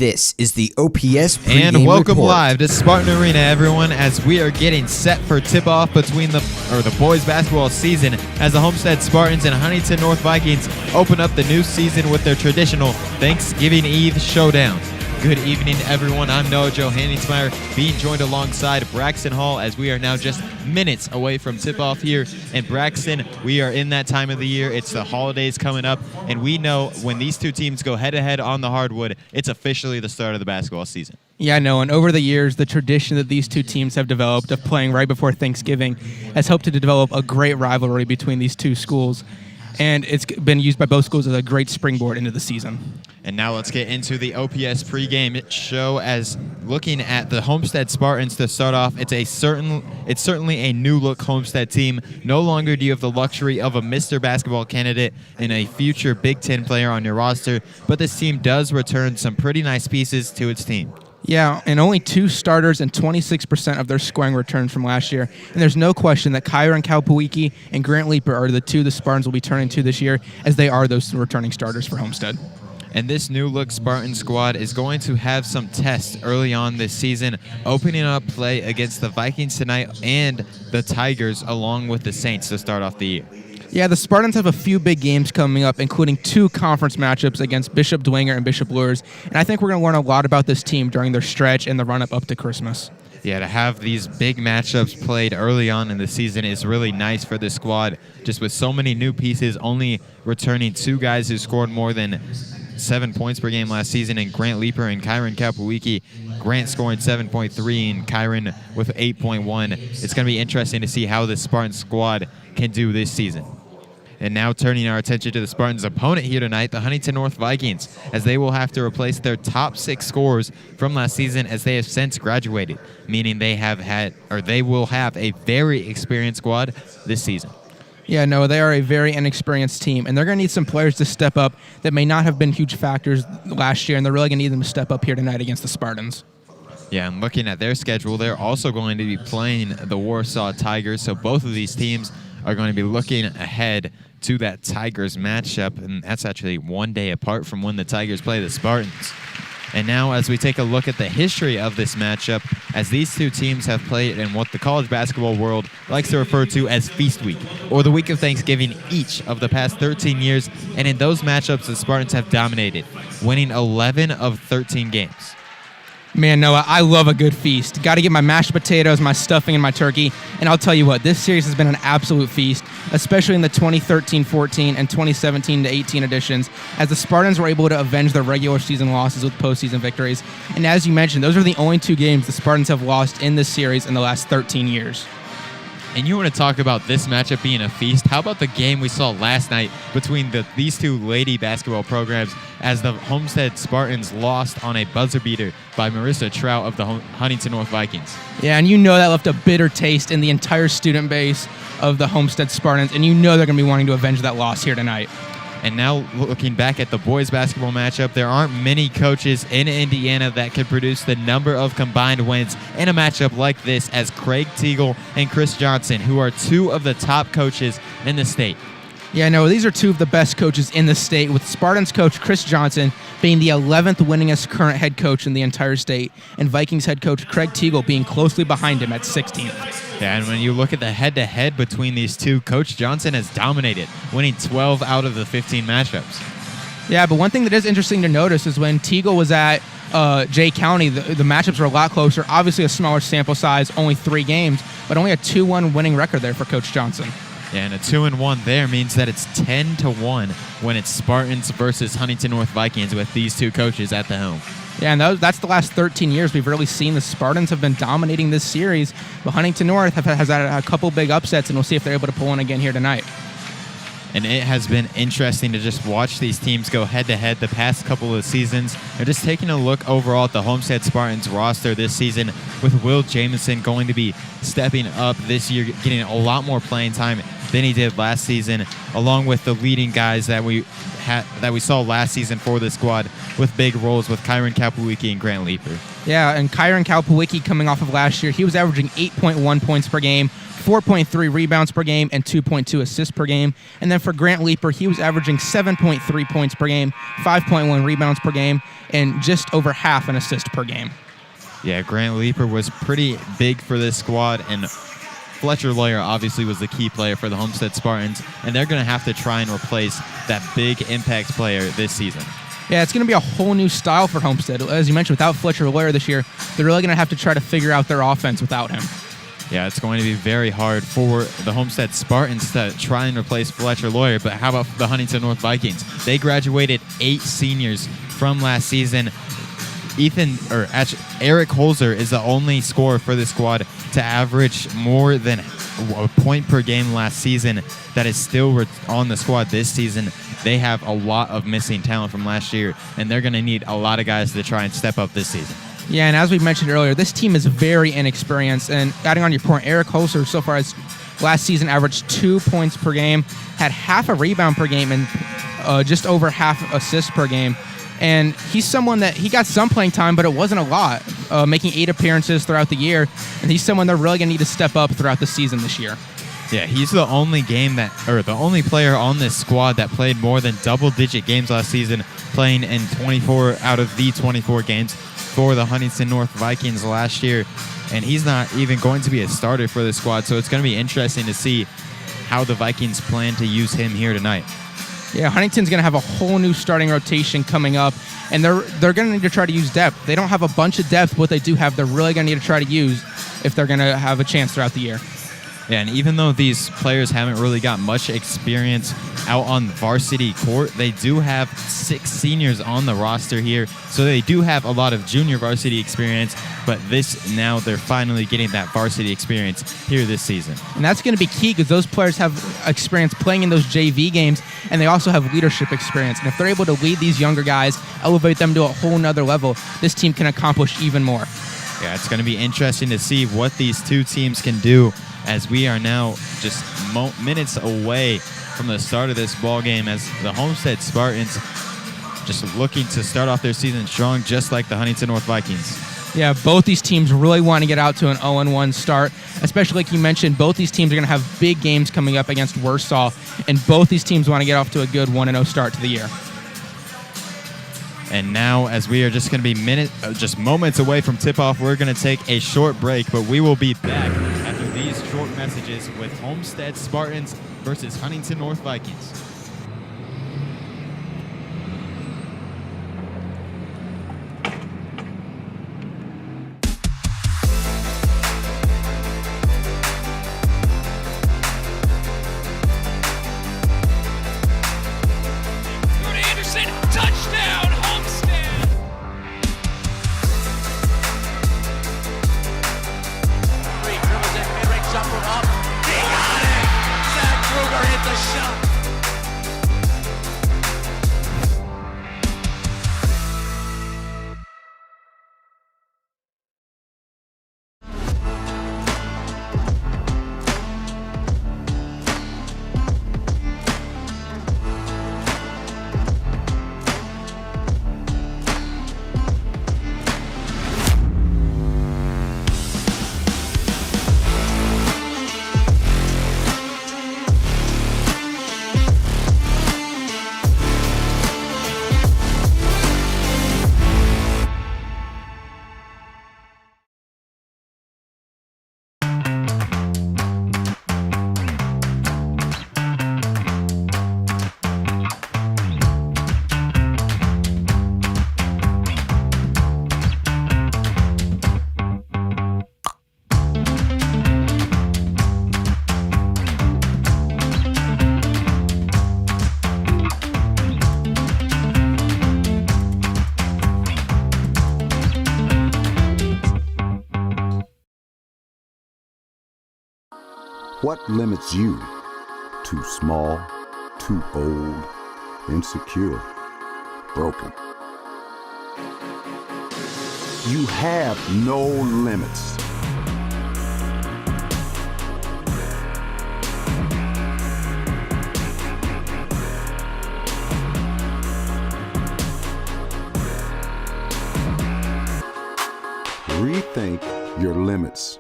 This is the OPS Pregame And welcome report. live to Spartan Arena, everyone, as we are getting set for tip-off between the boys basketball season as the Homestead Spartans and Huntington North Vikings open up the new season with their traditional Thanksgiving Eve showdown. Good evening, everyone. I'm Noah Johanningsmeier, being joined alongside Braxton Hall as we are now just minutes away from tip-off here. And Braxton, we are in that time of the year. It's the holidays coming up, and we know when these two teams go head-to-head on the hardwood, it's officially the start of the basketball season. Yeah, I know, and over the years, the tradition that these two teams have developed of playing right before Thanksgiving has helped to develop a great rivalry between these two schools, and it's been used by both schools as a great springboard into the season. And now let's get into the OPS pregame show, as looking at the Homestead Spartans to start off. It's certainly a new-look Homestead team. No longer do you have the luxury of a Mr. Basketball candidate and a future Big Ten player on your roster, but this team does return some pretty nice pieces to its team. Yeah, and only 2 starters and 26% of their scoring returns from last year. And there's no question that Kyron Kalpawiki and Grant Leeper are the two the Spartans will be turning to this year, as they are those returning starters for Homestead. And this new-look Spartan squad is going to have some tests early on this season, opening up play against the Vikings tonight and the Tigers, along with the Saints to start off the year. Yeah, the Spartans have a few big games coming up, including 2 conference matchups against Bishop Dwenger and Bishop Luers. And I think we're going to learn a lot about this team during their stretch and the run-up up to Christmas. Yeah, to have these big matchups played early on in the season is really nice for this squad, just with so many new pieces, only returning 2 guys who scored more than 7 points per game last season, and Grant Leeper and Kyron Kalpawiki. Grant scoring 7.3 and Kyron with 8.1. It's going to be interesting to see how this Spartan squad can do this season. And now turning our attention to the Spartans' opponent here tonight, the Huntington North Vikings, as they will have to replace their top 6 scorers from last season, as they have since graduated, meaning they will have a very experienced squad this season. Yeah, no, they are a very inexperienced team, and they're going to need some players to step up that may not have been huge factors last year, and they're really going to need them to step up here tonight against the Spartans. Yeah, and looking at their schedule, they're also going to be playing the Warsaw Tigers, so both of these teams are going to be looking ahead to that Tigers matchup, and that's actually 1 day apart from when the Tigers play the Spartans. And now as we take a look at the history of this matchup, as these two teams have played in what the college basketball world likes to refer to as Feast Week, or the week of Thanksgiving, each of the past 13 years, and in those matchups the Spartans have dominated, winning 11 of 13 games. Man, Noah, I love a good feast. Got to get my mashed potatoes, my stuffing, and my turkey. And I'll tell you what, this series has been an absolute feast, especially in the 2013-14 and 2017-18 editions, as the Spartans were able to avenge their regular season losses with postseason victories. And as you mentioned, those are the only 2 games the Spartans have lost in this series in the last 13 years. And you want to talk about this matchup being a feast? How about the game we saw last night between these 2 lady basketball programs, as the Homestead Spartans lost on a buzzer beater by Marissa Trout of the Huntington North Vikings? Yeah, and you know that left a bitter taste in the entire student base of the Homestead Spartans, and you know they're going to be wanting to avenge that loss here tonight. And now looking back at the boys basketball matchup, there aren't many coaches in Indiana that can produce the number of combined wins in a matchup like this as Craig Teagle and Chris Johnson, who are 2 of the top coaches in the state. Yeah, no, these are 2 of the best coaches in the state, with Spartans coach Chris Johnson being the 11th winningest current head coach in the entire state, and Vikings head coach Craig Teagle being closely behind him at 16th. Yeah, and when you look at the head-to-head between these 2, Coach Johnson has dominated, winning 12 out of the 15 matchups. Yeah, but one thing that is interesting to notice is when Teagle was at Jay County, the matchups were a lot closer. Obviously a smaller sample size, only 3 games, but only a 2-1 winning record there for Coach Johnson. Yeah, and a 2-1 there means that it's 10-1 when it's Spartans versus Huntington North Vikings with these 2 coaches at the helm. Yeah, and that's the last 13 years we've really seen the Spartans have been dominating this series, but Huntington North has had a couple big upsets, and we'll see if they're able to pull one again here tonight. And it has been interesting to just watch these teams go head-to-head the past couple of seasons. And just taking a look overall at the Homestead Spartans roster this season, with Will Jamison going to be stepping up this year, getting a lot more playing time than he did last season, along with the leading guys that we saw last season for the squad, with big roles with Kyron Kalpawiki and Grant Leeper. Yeah, and Kyron Kalpawiki coming off of last year, he was averaging 8.1 points per game, 4.3 rebounds per game, and 2.2 assists per game. And then for Grant Leeper, he was averaging 7.3 points per game, 5.1 rebounds per game, and just over half an assist per game. Yeah, Grant Leeper was pretty big for this squad, and Fletcher Lawyer obviously was the key player for the Homestead Spartans, and they're going to have to try and replace that big impact player this season. Yeah, it's going to be a whole new style for Homestead. As you mentioned, without Fletcher Lawyer this year, they're really going to have to try to figure out their offense without him. Yeah, it's going to be very hard for the Homestead Spartans to try and replace Fletcher Lawyer, but how about the Huntington North Vikings? They graduated 8 seniors from last season. Eric Holzer is the only scorer for the squad to average more than a point per game last season that is still on the squad this season. They have a lot of missing talent from last year, and they're going to need a lot of guys to try and step up this season. Yeah, and as we mentioned earlier, this team is very inexperienced. And adding on your point, Eric Holzer so far as last season averaged 2 points per game, had half a rebound per game, and just over half assists per game. And he's someone that he got some playing time, but it wasn't a lot, making 8 appearances throughout the year. And he's someone they're really going to need to step up throughout the season this year. Yeah, he's the only player on this squad that played more than double-digit games last season, playing in 24 out of the 24 games for the Huntington North Vikings last year. And he's not even going to be a starter for the squad, so it's going to be interesting to see how the Vikings plan to use him here tonight. Yeah, Huntington's going to have a whole new starting rotation coming up, and they're going to need to try to use depth. They don't have a bunch of depth. What they do have, they're really going to need to try to use if they're going to have a chance throughout the year. Yeah, and even though these players haven't really got much experience out on varsity court, they do have 6 seniors on the roster here, so they do have a lot of junior varsity experience, but now they're finally getting that varsity experience here this season. And that's going to be key because those players have experience playing in those JV games, and they also have leadership experience. And if they're able to lead these younger guys, elevate them to a whole nother level, this team can accomplish even more. Yeah, it's going to be interesting to see what these two teams can do, as we are now just minutes away from the start of this ball game, as the Homestead Spartans just looking to start off their season strong, just like the Huntington North Vikings. Yeah, both these teams really want to get out to an 0-1 start, especially like you mentioned, both these teams are going to have big games coming up against Warsaw, and both these teams want to get off to a good 1-0 start to the year. And now, as we are just going to be just moments away from tip-off, we're going to take a short break, but we will be back after these short messages with Homestead Spartans versus Huntington North Vikings. What limits you? Too small, too old, insecure, broken. You have no limits. Rethink your limits.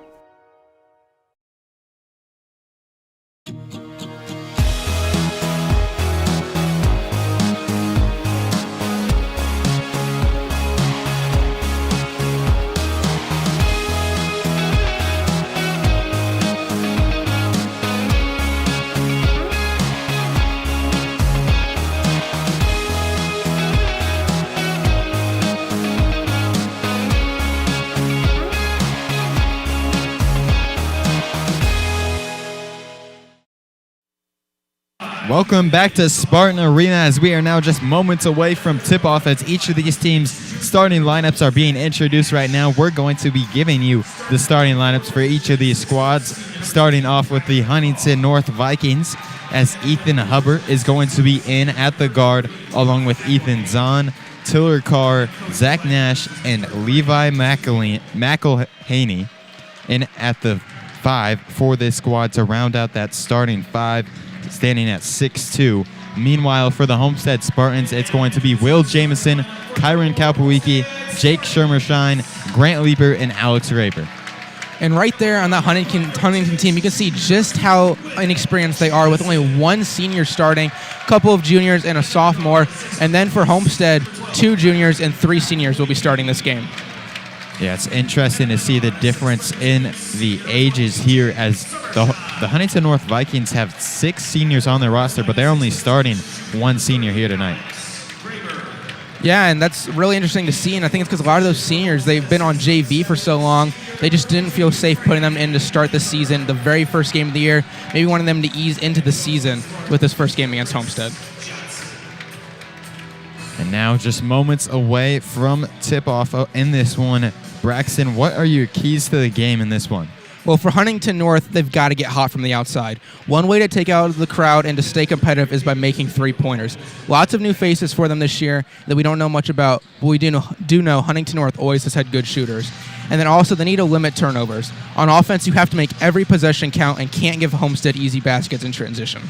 Welcome back to Spartan Arena, as we are now just moments away from tip-off, as each of these teams' starting lineups are being introduced right now. We're going to be giving you the starting lineups for each of these squads, starting off with the Huntington North Vikings, as Ethan Hubbard is going to be in at the guard, along with Ethan Zahn, Tiller Carr, Zach Nash, and Levi McElhaney in at the 5 for this squad to round out that starting 5, standing at 6'2". Meanwhile, for the Homestead Spartans, it's going to be Will Jamison, Kyron Kalpawiki, Jake Shermershine, Grant Leeper, and Alex Raper. And right there on that Huntington team, you can see just how inexperienced they are, with only one senior starting, a couple of juniors and a sophomore. And then for Homestead, 2 juniors and 3 seniors will be starting this game. Yeah, it's interesting to see the difference in the ages here, as the Huntington North Vikings have 6 seniors on their roster, but they're only starting 1 senior here tonight. Yeah, and that's really interesting to see, and I think it's because a lot of those seniors, they've been on JV for so long, they just didn't feel safe putting them in to start the season, the very first game of the year. Maybe wanted them to ease into the season with this first game against Homestead. And now just moments away from tip-off in this one. Braxton, what are your keys to the game in this one? Well, for Huntington North, they've got to get hot from the outside. One way to take out the crowd and to stay competitive is by making 3-pointers. Lots of new faces for them this year that we don't know much about, but we do know Huntington North always has had good shooters. And then also, they need to limit turnovers. On offense, you have to make every possession count and can't give Homestead easy baskets in transition.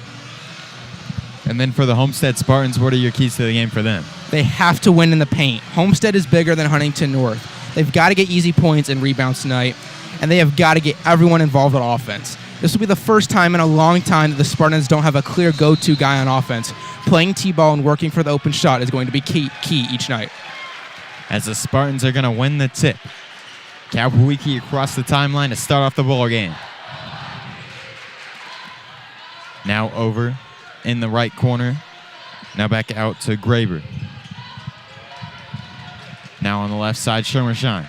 And then for the Homestead Spartans, what are your keys to the game for them? They have to win in the paint. Homestead is bigger than Huntington North. They've got to get easy points and rebounds tonight, and they have got to get everyone involved on offense. This will be the first time in a long time that the Spartans don't have a clear go-to guy on offense. Playing T-ball and working for the open shot is going to be key each night. As the Spartans are going to win the tip. Kalpawiki across the timeline to start off the ball game. Now over in the right corner. Now back out to Graber. Now on the left side, Shermershine.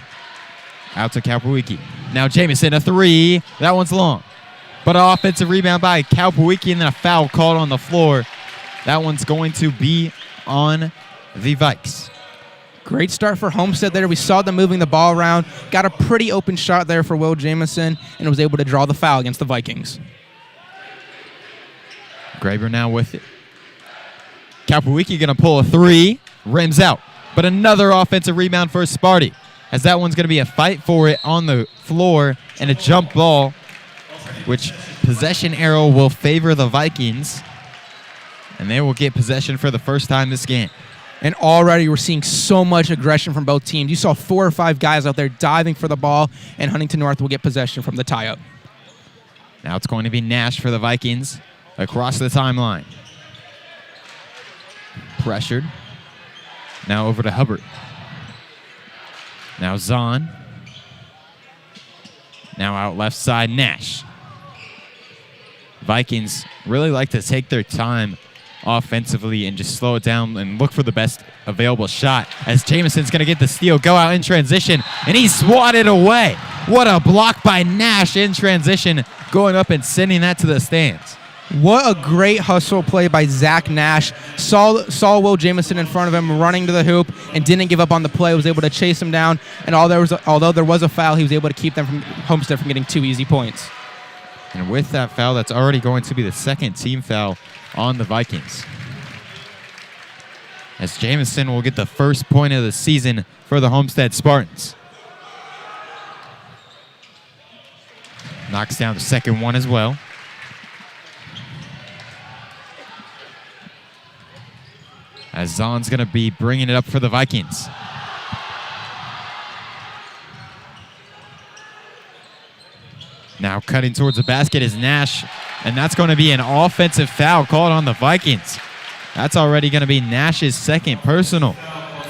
Out to Kalpawiki. Now Jamison, a 3. That one's long. But an offensive rebound by Kalpawiki, and then a foul called on the floor. That one's going to be on the Vikes. Great start for Homestead there. We saw them moving the ball around. Got a pretty open shot there for Will Jamison, and was able to draw the foul against the Vikings. Graber now with it. Kalpawiki going to pull a 3. Rims out. But another offensive rebound for Sparty, as that one's going to be a fight for it on the floor, and a jump ball, which possession arrow will favor the Vikings, and they will get possession for the first time this game. And already we're seeing so much aggression from both teams. You saw 4 or 5 guys out there diving for the ball, and Huntington North will get possession from the tie-up. Now it's going to be Nash for the Vikings across the timeline. Pressured. Now over to Hubbard. Now Zahn. Now out left side, Nash. Vikings really like to take their time offensively and just slow it down and look for the best available shot, as Jamison's going to get the steal, go out in transition, and he's swatted away. What a block by Nash in transition, going up and sending that to the stands. What a great hustle play by Zach Nash. Saw Will Jamison in front of him running to the hoop and didn't give up on the play, was able to chase him down, and although there was a foul, he was able to keep them from Homestead from getting 2 easy points. And with that foul, that's already going to be the second team foul on the Vikings, as Jamison will get the first point of the season for the Homestead Spartans. Knocks down the second one as well. As Zahn's going to be bringing it up for the Vikings. Now cutting towards the basket is Nash, and that's going to be an offensive foul called on the Vikings. That's already going to be Nash's second personal.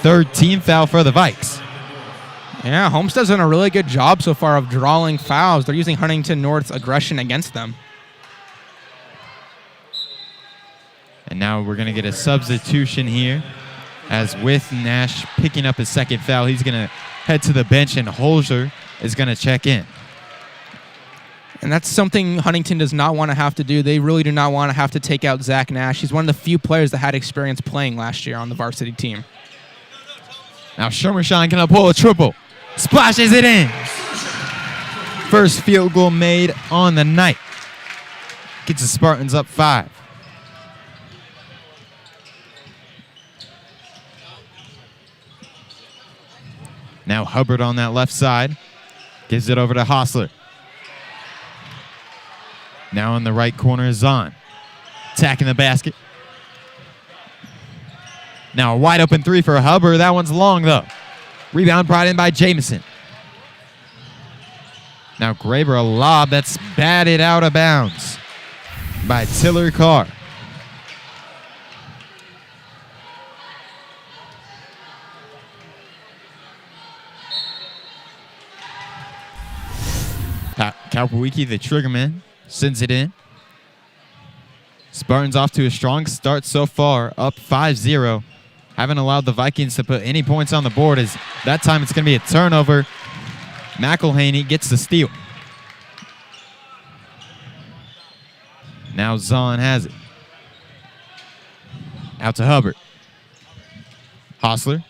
3rd team foul for the Vikes. Yeah, Homestead's done a really good job so far of drawing fouls. They're using Huntington North's aggression against them. And now we're going to get a substitution here, as with Nash picking up his second foul, he's going to head to the bench, and Holzer is going to check in. And that's something Huntington does not want to have to do. They really do not want to have to take out Zach Nash. He's one of the few players that had experience playing last year on the varsity team. Now Shermersheim gonna pull a triple. Splashes it in. First field goal made on the night. Gets the Spartans up 5. Now Hubbard on that left side. Gives it over to Hostler. Now in the right corner is Zahn. Attacking the basket. Now a wide open 3 for Hubbard. That one's long though. Rebound brought in by Jamison. Now Graber, a lob that's batted out of bounds by Tiller Carr. Kalpawiki, the triggerman, sends it in. Spartans off to a strong start so far, up 5-0. Haven't allowed the Vikings to put any points on the board, as that time it's going to be a turnover. McElhaney gets the steal. Now Zahn has it. Out to Hubbard. Hostler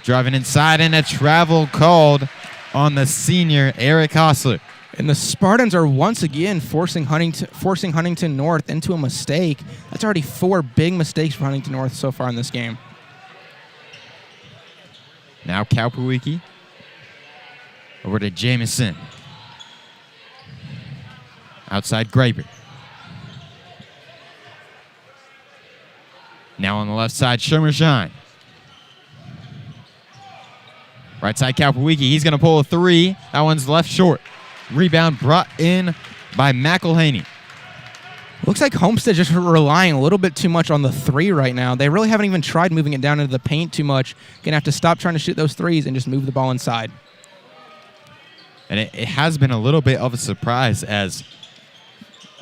driving inside, and a travel called on the senior Eric Hostler. And the Spartans are once again forcing Huntington North into a mistake. That's already 4 big mistakes for Huntington North so far in this game. Now Kalpawiki over to Jamison. Outside Graber. Now on the left side, Shermersheim. Right side, Kalpawiki. He's going to pull a 3. That one's left short. Rebound brought in by McElhaney. Looks like Homestead just relying a little bit too much on the 3 right now. They really haven't even tried moving it down into the paint too much. Going to have to stop trying to shoot those 3s and just move the ball inside. And it has been a little bit of a surprise, as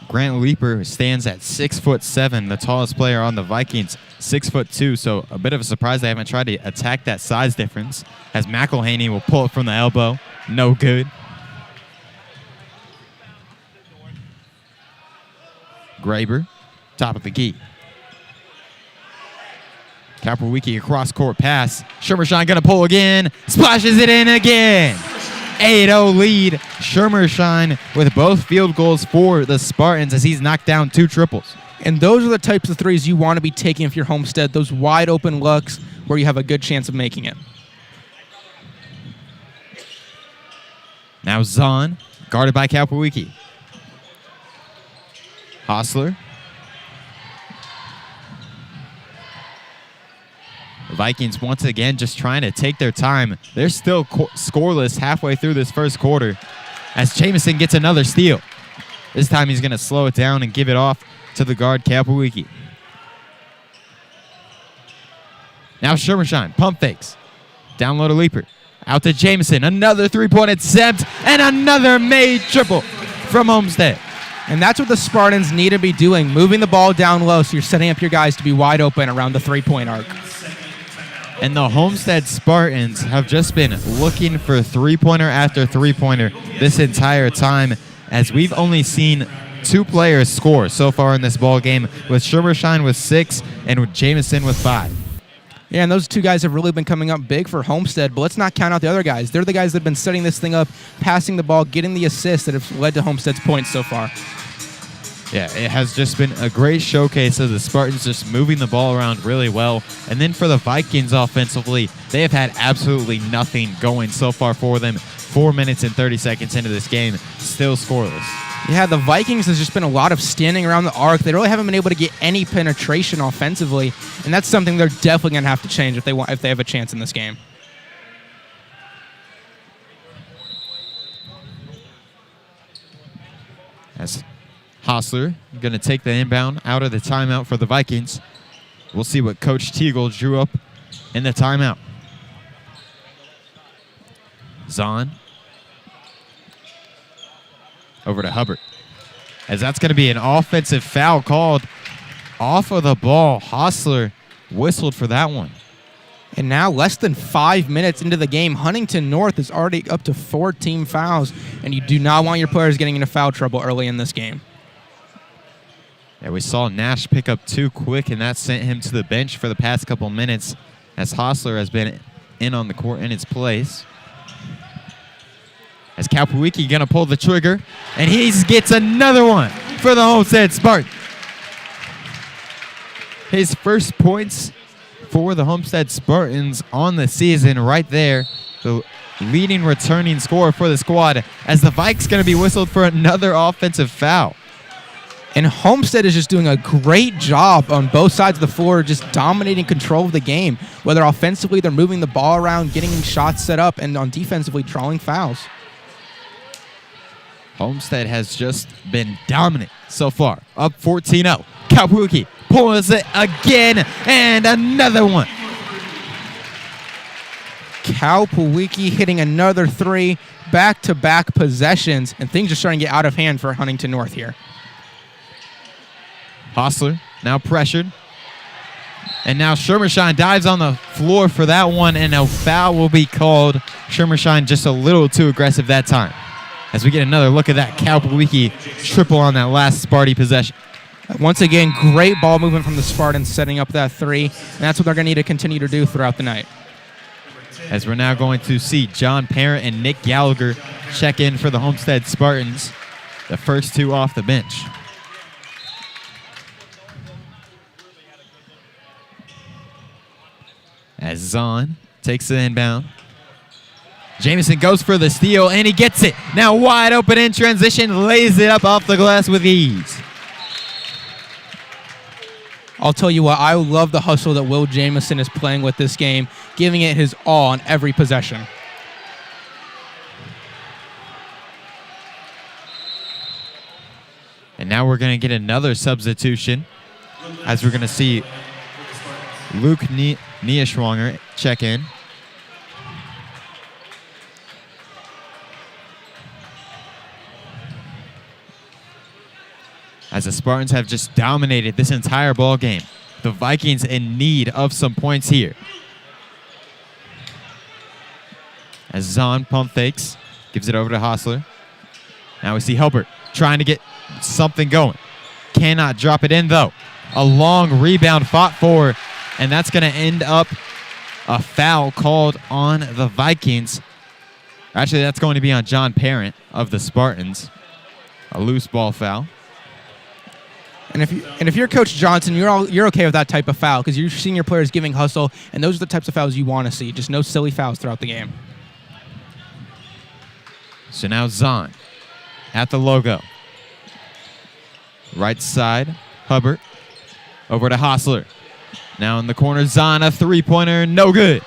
Grant Leeper stands at 6'7", the tallest player on the Vikings, 6'2", so a bit of a surprise they haven't tried to attack that size difference, as McElhaney will pull it from the elbow. No good. Graber, top of the key. Kalpawiki across court pass. Shermersheim gonna pull again. Splashes it in again. 8-0 lead. Shermersheim with both field goals for the Spartans, as he's knocked down 2 triples. And those are the types of 3s you want to be taking if you're Homestead. Those wide open looks where you have a good chance of making it. Now Zahn, guarded by Kalpawiki. Hostler. The Vikings once again just trying to take their time. They're still scoreless halfway through this first quarter, as Jamison gets another steal. This time he's going to slow it down and give it off to the guard, Kalpawiki. Now Shermersheim, pump fakes. Down low to Leeper. Out to Jamison. Another 3-point attempt and another made triple from Homestead. And that's what the Spartans need to be doing, moving the ball down low so you're setting up your guys to be wide open around the 3-point arc. And the Homestead Spartans have just been looking for 3-pointer after 3-pointer this entire time, as we've only seen 2 players score so far in this ball game, with Shermersheim with 6 and with Jamison with 5. Yeah, and those 2 guys have really been coming up big for Homestead, but let's not count out the other guys. They're the guys that have been setting this thing up, passing the ball, getting the assists that have led to Homestead's points so far. Yeah, it has just been a great showcase of the Spartans just moving the ball around really well. And then for the Vikings offensively, they have had absolutely nothing going so far for them. 4 minutes and 30 seconds into this game, still scoreless. Yeah, the Vikings has just been a lot of standing around the arc. They really haven't been able to get any penetration offensively, and that's something they're definitely going to have to change if they have a chance in this game. As Hostler going to take the inbound out of the timeout for the Vikings. We'll see what Coach Teagle drew up in the timeout. Zahn over to Hubbard, as that's going to be an offensive foul called off of the ball. Hostler whistled for that one. And now, less than 5 minutes into the game, Huntington North is already up to 4 team fouls, and you do not want your players getting into foul trouble early in this game. Yeah, we saw Nash pick up 2 quick, and that sent him to the bench for the past couple minutes as Hostler has been in on the court in its place. As Kalpawiki going to pull the trigger, and he gets another one for the Homestead Spartans. His first points for the Homestead Spartans on the season right there. The leading returning scorer for the squad as the Vikes going to be whistled for another offensive foul. And Homestead is just doing a great job on both sides of the floor, just dominating control of the game. Whether offensively they're moving the ball around, getting shots set up, and on defensively drawing fouls. Homestead has just been dominant so far. Up 14-0. Kalpawiki pulls it again, and another one. Kalpawiki hitting another 3, back-to-back possessions, and things are starting to get out of hand for Huntington North here. Hostler now pressured. And now Schermershine dives on the floor for that one, and a foul will be called. Schermershine just a little too aggressive that time. As we get another look at that Kalpawiki triple on that last Sparty possession. Once again, great ball movement from the Spartans setting up that 3, and that's what they're going to need to continue to do throughout the night. As we're now going to see John Parent and Nick Gallagher check in for the Homestead Spartans, the first 2 off the bench. As Zahn takes the inbound. Jamison goes for the steal, and he gets it. Now wide open in transition, lays it up off the glass with ease. I'll tell you what, I love the hustle that Will Jamison is playing with this game, giving it his all on every possession. And now we're going to get another substitution as we're going to see Luke Nieschwanger check in. As the Spartans have just dominated this entire ball game. The Vikings in need of some points here. As Zahn pump fakes, gives it over to Hostler. Now we see Hilbert trying to get something going. Cannot drop it in though. A long rebound fought for, and that's going to end up a foul called on the Vikings. Actually, that's going to be on John Parent of the Spartans. A loose ball foul. And if you're Coach Johnson, you're okay with that type of foul because you're seeing your players giving hustle, and those are the types of fouls you want to see. Just no silly fouls throughout the game. So now Zahn at the logo. Right side, Hubbard. Over to Hostler. Now in the corner, Zahn, a 3-pointer, no good.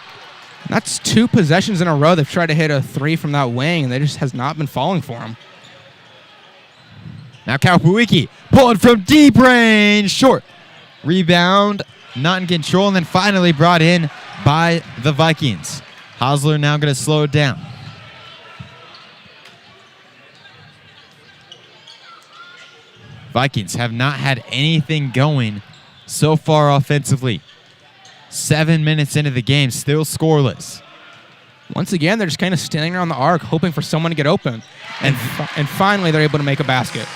That's 2 possessions in a row. They've tried to hit a 3 from that wing, and they just has not been falling for him. Now Kalpawiki pulling from deep range, short. Rebound, not in control, and then finally brought in by the Vikings. Hosler now going to slow it down. Vikings have not had anything going so far offensively. 7 minutes into the game, still scoreless. Once again, they're just kind of standing around the arc, hoping for someone to get open. And finally, they're able to make a basket.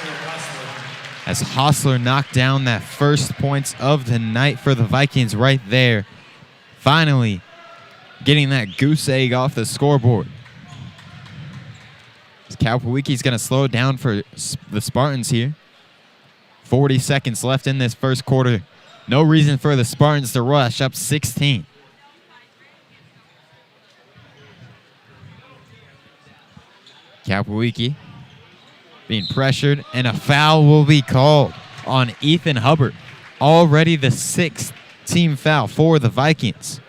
As Hostler knocked down that first points of the night for the Vikings right there. Finally, getting that goose egg off the scoreboard. Kalpawiki's going to slow it down for the Spartans here. 40 seconds left in this first quarter. No reason for the Spartans to rush, up 16. Kalpawiki being pressured, and a foul will be called on Ethan Hubbard. Already the 6th team foul for the Vikings.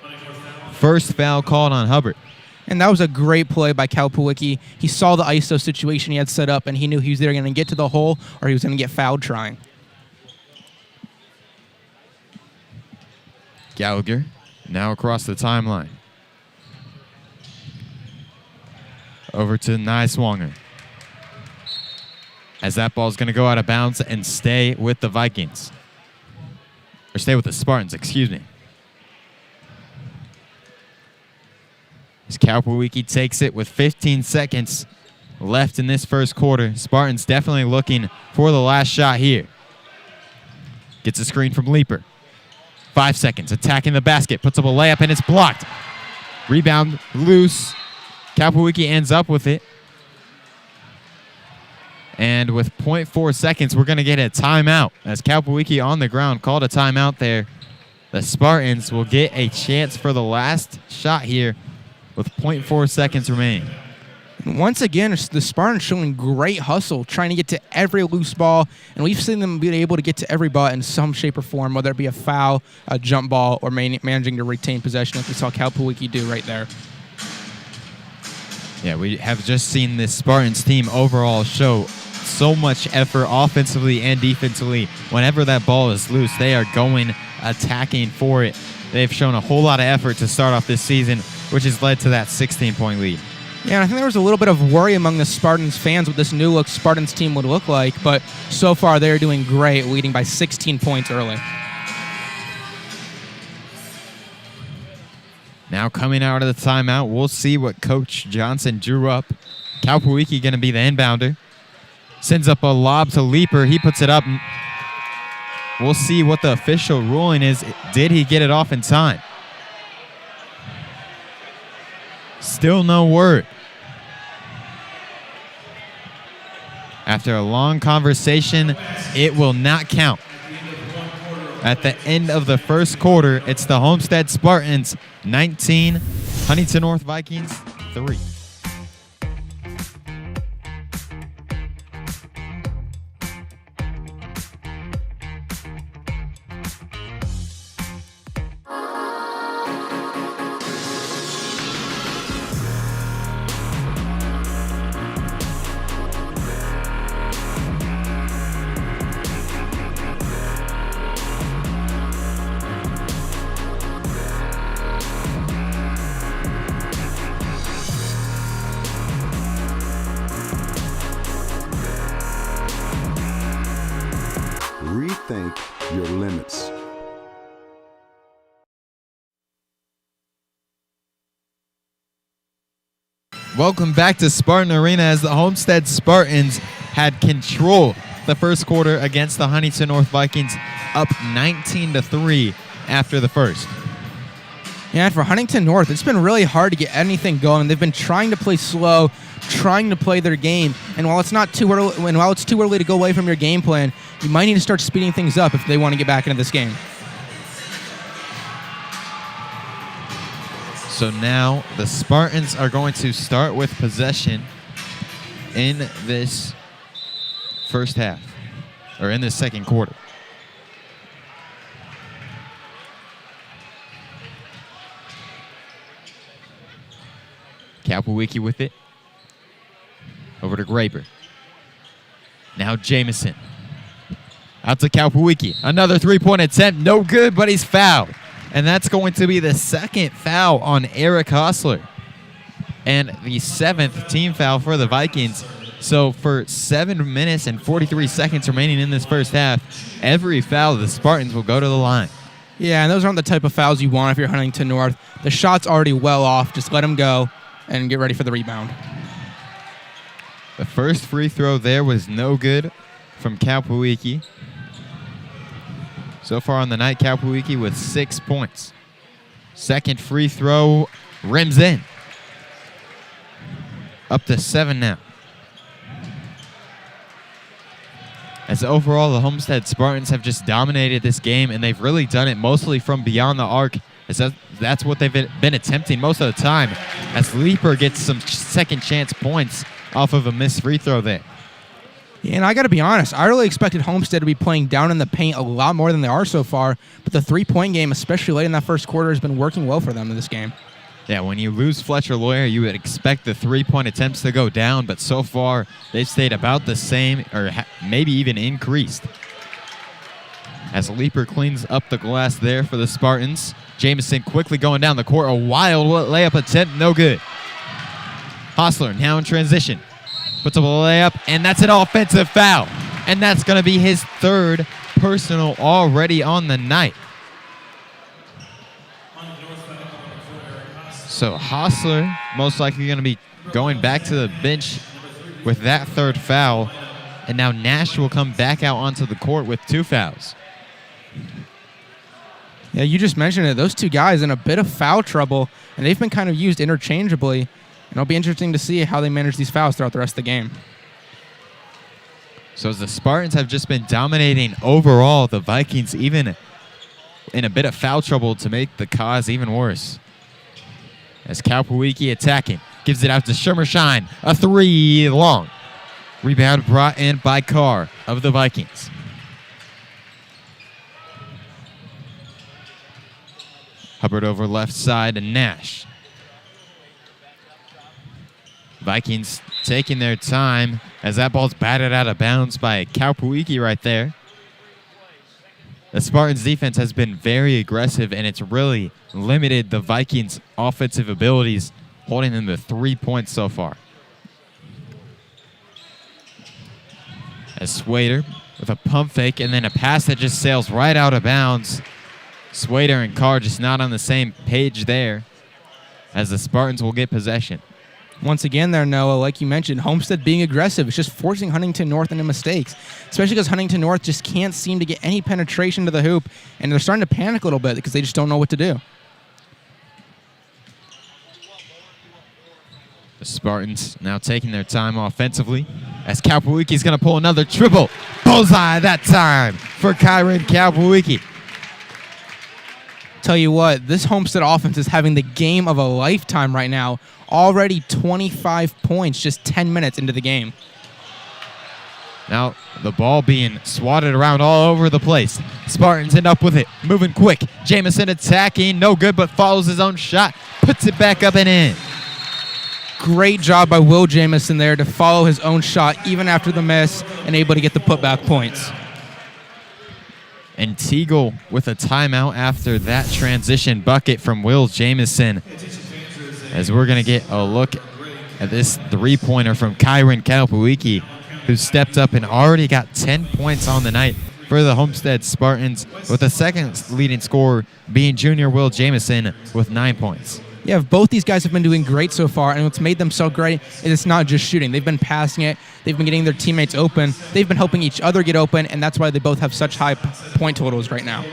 First foul called on Hubbard. And that was a great play by Kalpawiki. He saw the ISO situation he had set up, and he knew he was either going to get to the hole or he was going to get fouled trying. Gallagher now across the timeline. Over to Nieschwanger. As that ball is going to go out of bounds and stay with the Vikings. Or stay with the Spartans, excuse me. As Kapowicki takes it with 15 seconds left in this first quarter. Spartans definitely looking for the last shot here. Gets a screen from Leaper. 5 seconds, attacking the basket, puts up a layup, and it's blocked. Rebound loose. Kapowicki ends up with it. And with 0.4 seconds, we're going to get a timeout. As Kapowicki on the ground called a timeout there. The Spartans will get a chance for the last shot here with 0.4 seconds remaining. Once again, the Spartans showing great hustle, trying to get to every loose ball, and we've seen them be able to get to every ball in some shape or form, whether it be a foul, a jump ball, or managing to retain possession, like we saw Kapowicki do right there. Yeah, we have just seen this Spartans team overall show so much effort offensively and defensively. Whenever that ball is loose, they are going attacking for it. They've shown a whole lot of effort to start off this season, which has led to that 16-point lead. Yeah, and I think there was a little bit of worry among the Spartans fans what this new look Spartans team would look like, but so far they're doing great, leading by 16 points early. Now coming out of the timeout, we'll see what Coach Johnson drew up. Kapowicki going to be the inbounder. Sends up a lob to Leaper. He puts it up. We'll see what the official ruling is. Did he get it off in time? Still no word. After a long conversation, it will not count. At the end of the first quarter, it's the Homestead Spartans 19, Huntington North Vikings 3. Rethink your limits. Welcome back to Spartan Arena as the Homestead Spartans had control the first quarter against the Huntington North Vikings, up 19-3 after the first. Yeah, and for Huntington North, it's been really hard to get anything going. They've been trying to play slow, trying to play their game, and while it's too early to go away from your game plan, you might need to start speeding things up if they want to get back into this game. So now the Spartans are going to start with possession in this first half, or in this second quarter. Kapowicki with it. Over to Graber. Now Jamison. Out to Kapowicki. Another three-point attempt. No good, but he's fouled. And that's going to be the second foul on Eric Hostler. And the 7th team foul for the Vikings. So for 7 minutes and 43 seconds remaining in this first half, every foul of the Spartans will go to the line. Yeah, and those aren't the type of fouls you want if you're Huntington North. The shot's already well off. Just let them go and get ready for the rebound. The first free throw there was no good from Kapowicki. So far on the night, Kapowicki with 6 points. Second free throw rims in. Up to 7 now. As overall, the Homestead Spartans have just dominated this game, and they've really done it mostly from beyond the arc. As that's what they've been attempting most of the time. As Leaper gets some second chance points off of a missed free throw there. Yeah, and I got to be honest, I really expected Homestead to be playing down in the paint a lot more than they are so far, but the three-point game, especially late in that first quarter, has been working well for them in this game. Yeah, when you lose Fletcher Lawyer, you would expect the three-point attempts to go down, but so far they've stayed about the same or maybe even increased. As Leaper cleans up the glass there for the Spartans. Jamison quickly going down the court. A wild layup attempt, no good. Hostler now in transition. Puts up a layup, and that's an offensive foul. And that's going to be his third personal already on the night. So Hostler most likely going to be going back to the bench with that third foul. And now Nash will come back out onto the court with 2 fouls. Yeah, you just mentioned it. Those two guys in a bit of foul trouble, and they've been kind of used interchangeably. And it'll be interesting to see how they manage these fouls throughout the rest of the game. So as the Spartans have just been dominating overall, the Vikings even in a bit of foul trouble to make the cause even worse. As Kalpawiki attacking, gives it out to Shermershine. A 3 long. Rebound brought in by Carr of the Vikings. Hubbard over left side to Nash. Vikings taking their time as that ball's batted out of bounds by Kalpawiki right there. The Spartans defense has been very aggressive, and it's really limited the Vikings' offensive abilities, holding them to 3 points so far. As Swader with a pump fake and then a pass that just sails right out of bounds. Swader and Carr just not on the same page there, as the Spartans will get possession. Once again there, Noah, like you mentioned, Homestead being aggressive. It's just forcing Huntington North into mistakes, especially because Huntington North just can't seem to get any penetration to the hoop, and they're starting to panic a little bit because they just don't know what to do. The Spartans now taking their time offensively as Kalpawiki's going to pull another triple. Bullseye that time for Kyron Kalpawiki. Tell you what, this Homestead offense is having the game of a lifetime right now. Already 25 points just 10 minutes into the game. Now the ball being swatted around all over the place. Spartans end up with it, moving quick. Jamison attacking, no good, but follows his own shot. Puts it back up and in. Great job by Will Jamison there to follow his own shot even after the miss and able to get the putback points. And Teagle with a timeout after that transition bucket from Will Jamison. As we're going to get a look at this three-pointer from Kyron Kalpawiki, who stepped up and already got 10 points on the night for the Homestead Spartans, with the second leading scorer being junior Will Jamison with 9 points. Yeah, both these guys have been doing great so far, and what's made them so great is it's not just shooting. They've been passing it. They've been getting their teammates open. They've been helping each other get open, and that's why they both have such high point totals right now.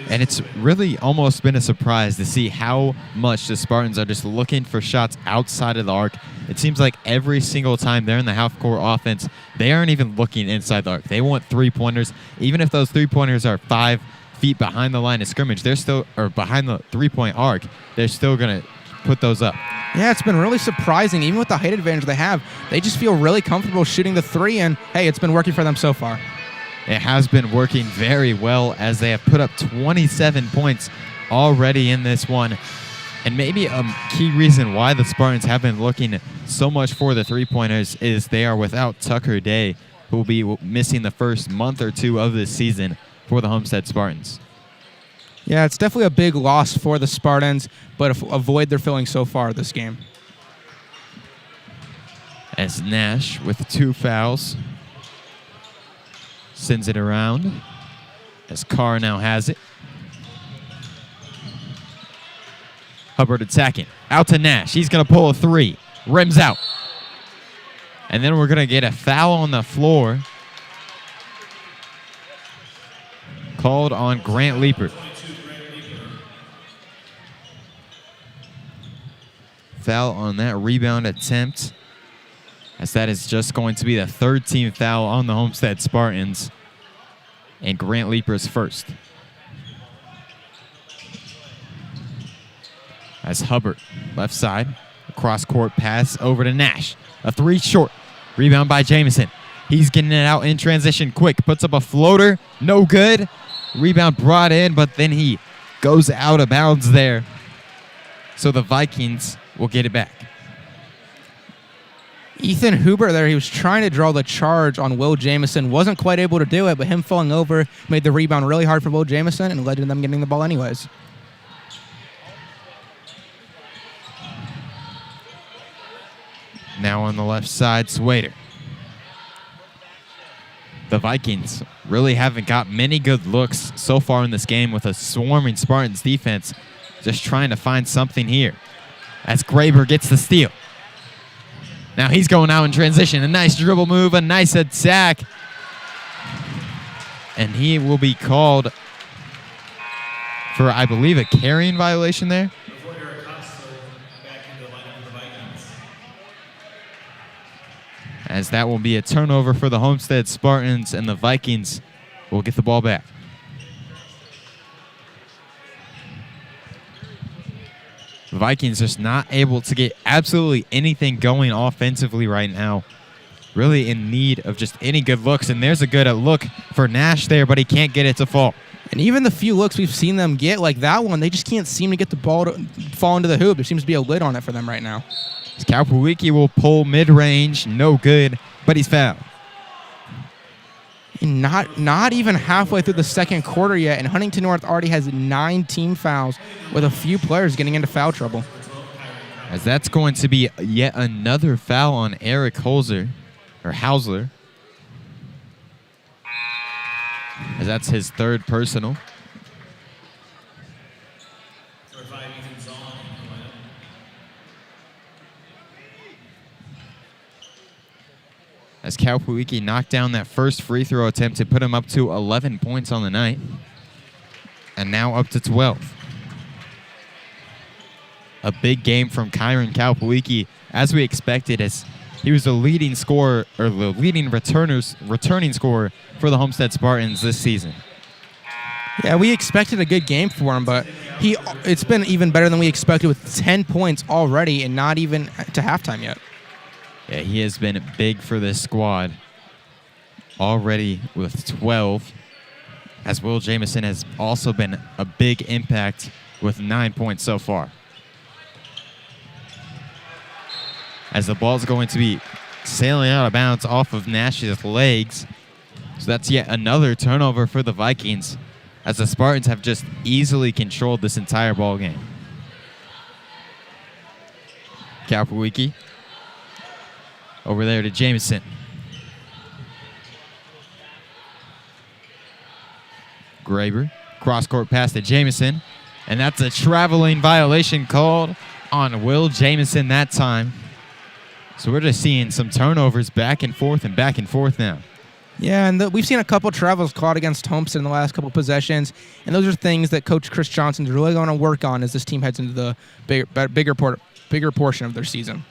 And it's really almost been a surprise to see how much the Spartans are just looking for shots outside of the arc. It seems like every single time they're in the half-court offense, they aren't even looking inside the arc. They want three-pointers. Even if those three-pointers are 5 feet behind the line of scrimmage, they're still, or behind the three-point arc, they're still going to put those up. Yeah, it's been really surprising. Even with the height advantage they have, they just feel really comfortable shooting the three, and hey, it's been working for them so far. It has been working very well as they have put up 27 points already in this one. And maybe a key reason why the Spartans have been looking so much for the three-pointers is they are without Tucker Day, who will be missing the first month or two of this season for the Homestead Spartans. Yeah, it's definitely a big loss for the Spartans, but a void they're filling so far this game. As Nash with 2 fouls sends it around as Carr now has it. Hubbard attacking. Out to Nash. He's going to pull a 3. Rims out. And then we're going to get a foul on the floor called on Grant Leeper. Foul on that rebound attempt, as that is just going to be the 3rd team foul on the Homestead Spartans, and Grant Leeper's first. As Hubbard, left side, cross court pass over to Nash. A 3 short. Rebound by Jamison. He's getting it out in transition quick. Puts up a floater. No good. Rebound brought in, but then he goes out of bounds there. So the Vikings will get it back. Ethan Huber there, he was trying to draw the charge on Will Jamison. Wasn't quite able to do it, but him falling over made the rebound really hard for Will Jamison and led to them getting the ball anyways. Now on the left side, Swader. The Vikings really haven't got many good looks so far in this game with a swarming Spartans defense, just trying to find something here. as Graber gets the steal. Now he's going out in transition. A nice dribble move, a nice attack. And he will be called for, I believe, a carrying violation there. As that will be a turnover for the Homestead Spartans, and the Vikings will get the ball back. The Vikings just not able to get absolutely anything going offensively right now. Really in need of just any good looks. And there's a good look for Nash there, but he can't get it to fall. And even the few looks we've seen them get, like that one, they just can't seem to get the ball to fall into the hoop. There seems to be a lid on it for them right now. Kalpawiki will pull mid-range, no good, but he's fouled. And not even halfway through the second quarter yet, and Huntington North already has 9 team fouls with a few players getting into foul trouble. As that's going to be yet another foul on Eric Hausler. As that's his 3rd personal. As Kalpawiki knocked down that first free throw attempt to put him up to 11 points on the night. And now up to 12. A big game from Kyron Kalpawiki, as we expected, as he was the leading scorer, or the leading returning scorer for the Homestead Spartans this season. Yeah, we expected a good game for him, but it's been even better than we expected with 10 points already and not even to halftime yet. Yeah, he has been big for this squad already with 12, as Will Jamison has also been a big impact with 9 points so far. As the ball's going to be sailing out of bounds off of Nash's legs. So that's yet another turnover for the Vikings, as the Spartans have just easily controlled this entire ball game. Kalpawiki over there to Jamison. Graber, cross-court pass to Jamison, and that's a traveling violation called on Will Jamison that time. So we're just seeing some turnovers back and forth now. Yeah, and we've seen a couple travels caught against Homestead in the last couple possessions, and those are things that Coach Chris Johnson's really going to work on as this team heads into the bigger portion of their season.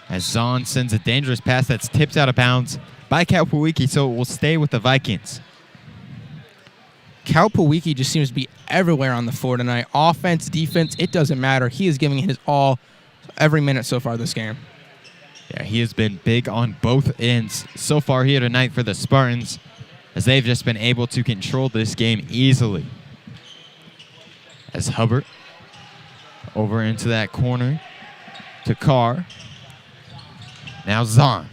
As Zahn sends a dangerous pass that's tipped out of bounds by Kalpawiki, so it will stay with the Vikings. Kalpawiki just seems to be everywhere on the floor tonight. Offense, defense, it doesn't matter. He is giving his all every minute so far this game. Yeah, he has been big on both ends so far here tonight for the Spartans, as they've just been able to control this game easily. As Hubbard over into that corner to Carr. Now Zahn.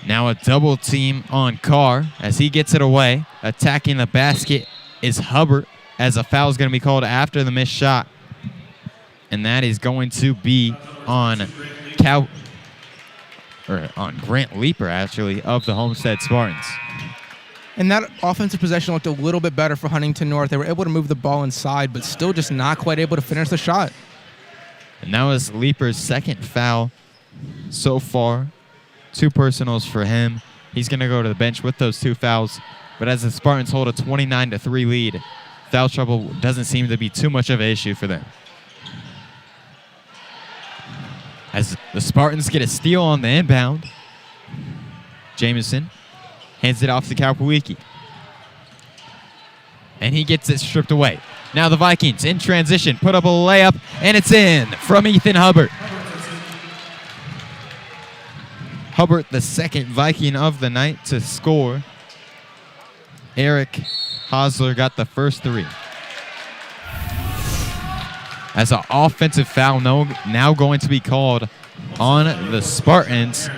Now a double team on Carr as he gets it away. Attacking the basket is Hubbard, as a foul is going to be called after the missed shot. And that is going to be on Grant Leaper, actually, of the Homestead Spartans. And that offensive possession looked a little bit better for Huntington North. They were able to move the ball inside, but still just not quite able to finish the shot. And that was Leaper's 2nd foul so far. 2 personals for him. He's going to go to the bench with those 2 fouls. But as the Spartans hold a 29-3 lead, foul trouble doesn't seem to be too much of an issue for them. As the Spartans get a steal on the inbound, Jamison hands it off to Kalpawiki. And he gets it stripped away. Now the Vikings in transition put up a layup, and it's in from Ethan Hubbard. Hubbard, the 2nd Viking of the night to score. Eric Hausler got the first 3. As an offensive foul now going to be called on the Spartans.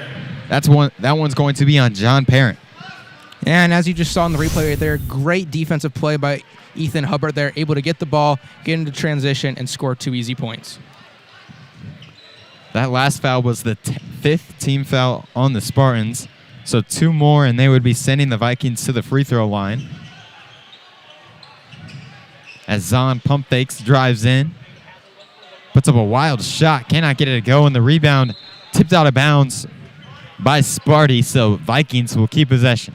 That one's going to be on John Parent. And as you just saw in the replay right there, great defensive play by Ethan Hubbard there, able to get the ball, get into transition, and score 2 easy points. That last foul was the 5th team foul on the Spartans. So 2 more, and they would be sending the Vikings to the free throw line. as Zahn pump fakes, drives in. Puts up a wild shot. Cannot get it to go. And the rebound tipped out of bounds by Sparty. So Vikings will keep possession.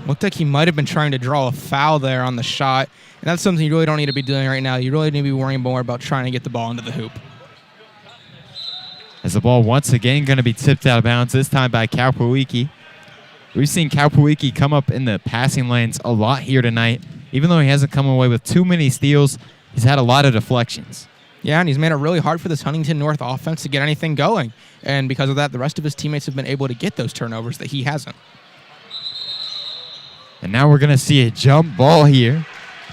Looked like he might have been trying to draw a foul there on the shot. And that's something you really don't need to be doing right now. You really need to be worrying more about trying to get the ball into the hoop. As the ball once again going to be tipped out of bounds, this time by Kaupuiki. We've seen Kaupuiki come up in the passing lanes a lot here tonight. Even though he hasn't come away with too many steals, he's had a lot of deflections. Yeah, and he's made it really hard for this Huntington North offense to get anything going. And because of that, the rest of his teammates have been able to get those turnovers that he hasn't. And now we're going to see a jump ball here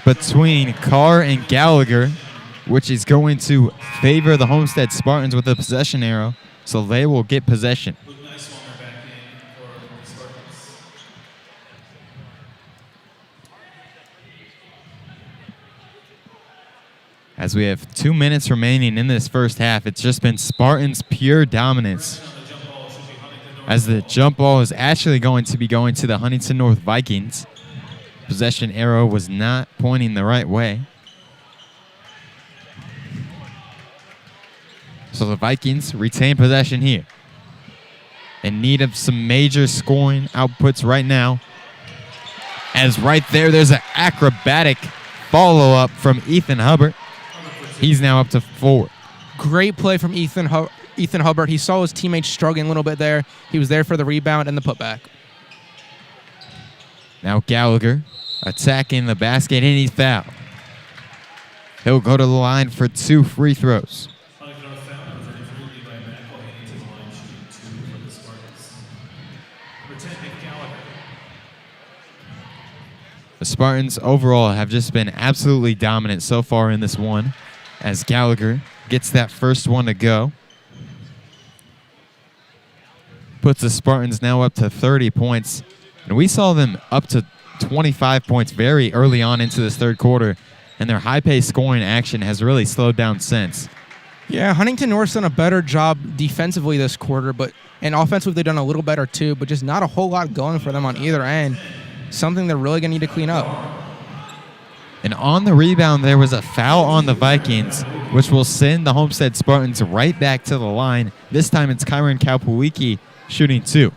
between Carr and Gallagher, which is going to favor the Homestead Spartans with a possession arrow. So they will get possession. As we have 2 minutes remaining in this first half, it's just been Spartans' pure dominance. As the jump ball is actually going to be going to the Huntington North Vikings. Possession arrow was not pointing the right way. So the Vikings retain possession here. In need of some major scoring outputs right now. As right there's an acrobatic follow-up from Ethan Hubbard. He's now up to 4. Great play from Ethan Hubbard. He saw his teammates struggling a little bit there. He was there for the rebound and the putback. Now Gallagher attacking the basket, and he's fouled. He'll go to the line for 2 free throws. The Spartans overall have just been absolutely dominant so far in this one, as Gallagher gets that first one to go. Puts the Spartans now up to 30 points. And we saw them up to 25 points very early on into this third quarter, and their high-paced scoring action has really slowed down since. Yeah, Huntington North's done a better job defensively this quarter, and offensively they've done a little better too, but just not a whole lot going for them on either end. Something they're really going to need to clean up. And on the rebound, there was a foul on the Vikings, which will send the Homestead Spartans right back to the line. This time it's Kyron Kaupuiki shooting 2.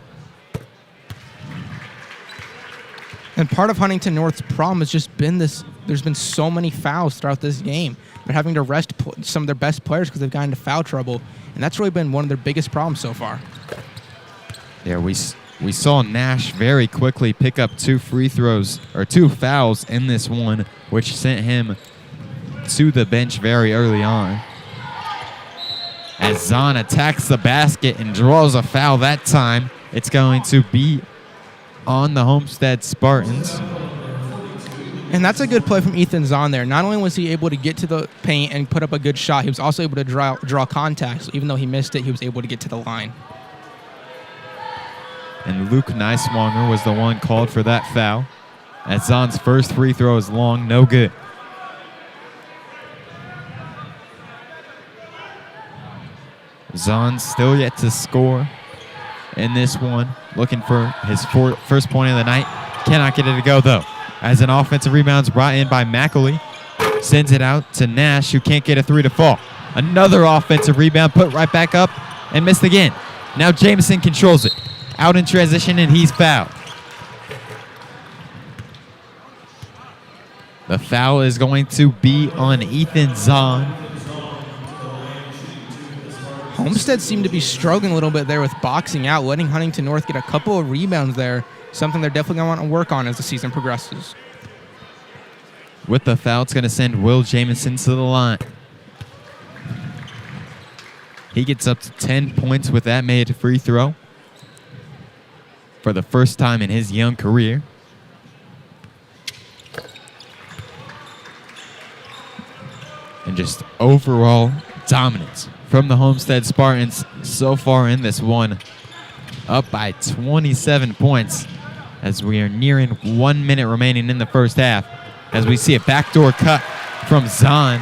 And part of Huntington North's problem has just been this. There's been so many fouls throughout this game. They're having to rest some of their best players because they've gotten into foul trouble. And that's really been one of their biggest problems so far. Yeah, we saw Nash very quickly pick up 2 free throws, or 2 fouls in this one, which sent him to the bench very early on. As Zahn attacks the basket and draws a foul that time, it's going to be on the Homestead Spartans. And that's a good play from Ethan Zahn there. Not only was he able to get to the paint and put up a good shot, he was also able to draw contact. So even though he missed it, he was able to get to the line. And Luke Neiswanger was the one called for that foul. As Zahn's first free throw is long, no good. Zahn still yet to score in this one. Looking for his first point of the night. Cannot get it to go, though. As an offensive rebound is brought in by McAlee. Sends it out to Nash, who can't get a 3 to fall. Another offensive rebound put right back up and missed again. Now Jameson controls it. Out in transition, and he's fouled. The foul is going to be on Ethan Zahn. Homestead seemed to be struggling a little bit there with boxing out, letting Huntington North get a couple of rebounds there, something they're definitely going to want to work on as the season progresses. With the foul, it's going to send Will Jamison to the line. He gets up to 10 points with that made free throw for the first time in his young career. And just overall dominance from the Homestead Spartans so far in this one. Up by 27 points as we are nearing 1 minute remaining in the first half. As we see a backdoor cut from Zahn.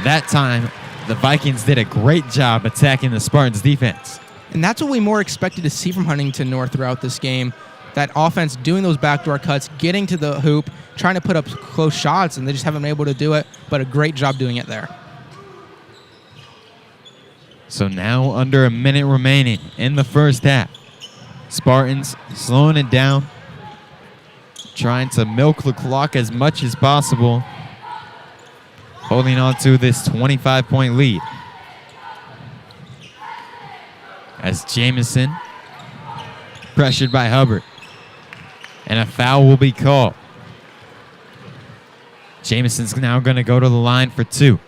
That time, the Vikings did a great job attacking the Spartans' defense. And that's what we more expected to see from Huntington North throughout this game. that offense doing those backdoor cuts, getting to the hoop, trying to put up close shots, and they just haven't been able to do it, but a great job doing it there. So now under a minute remaining in the first half. Spartans slowing it down, trying to milk the clock as much as possible, holding on to this 25-point lead. As Jamison pressured by Hubbard, and a foul will be called. Jamison's now going to go to the line for 2.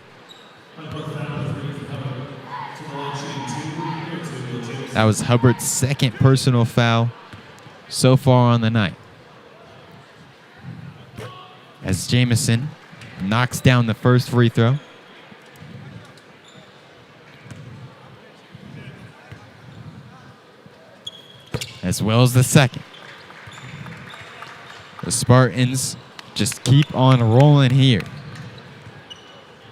That was Hubbard's second personal foul so far on the night. As Jamison knocks down the first free throw. As well as the second. The Spartans just keep on rolling here,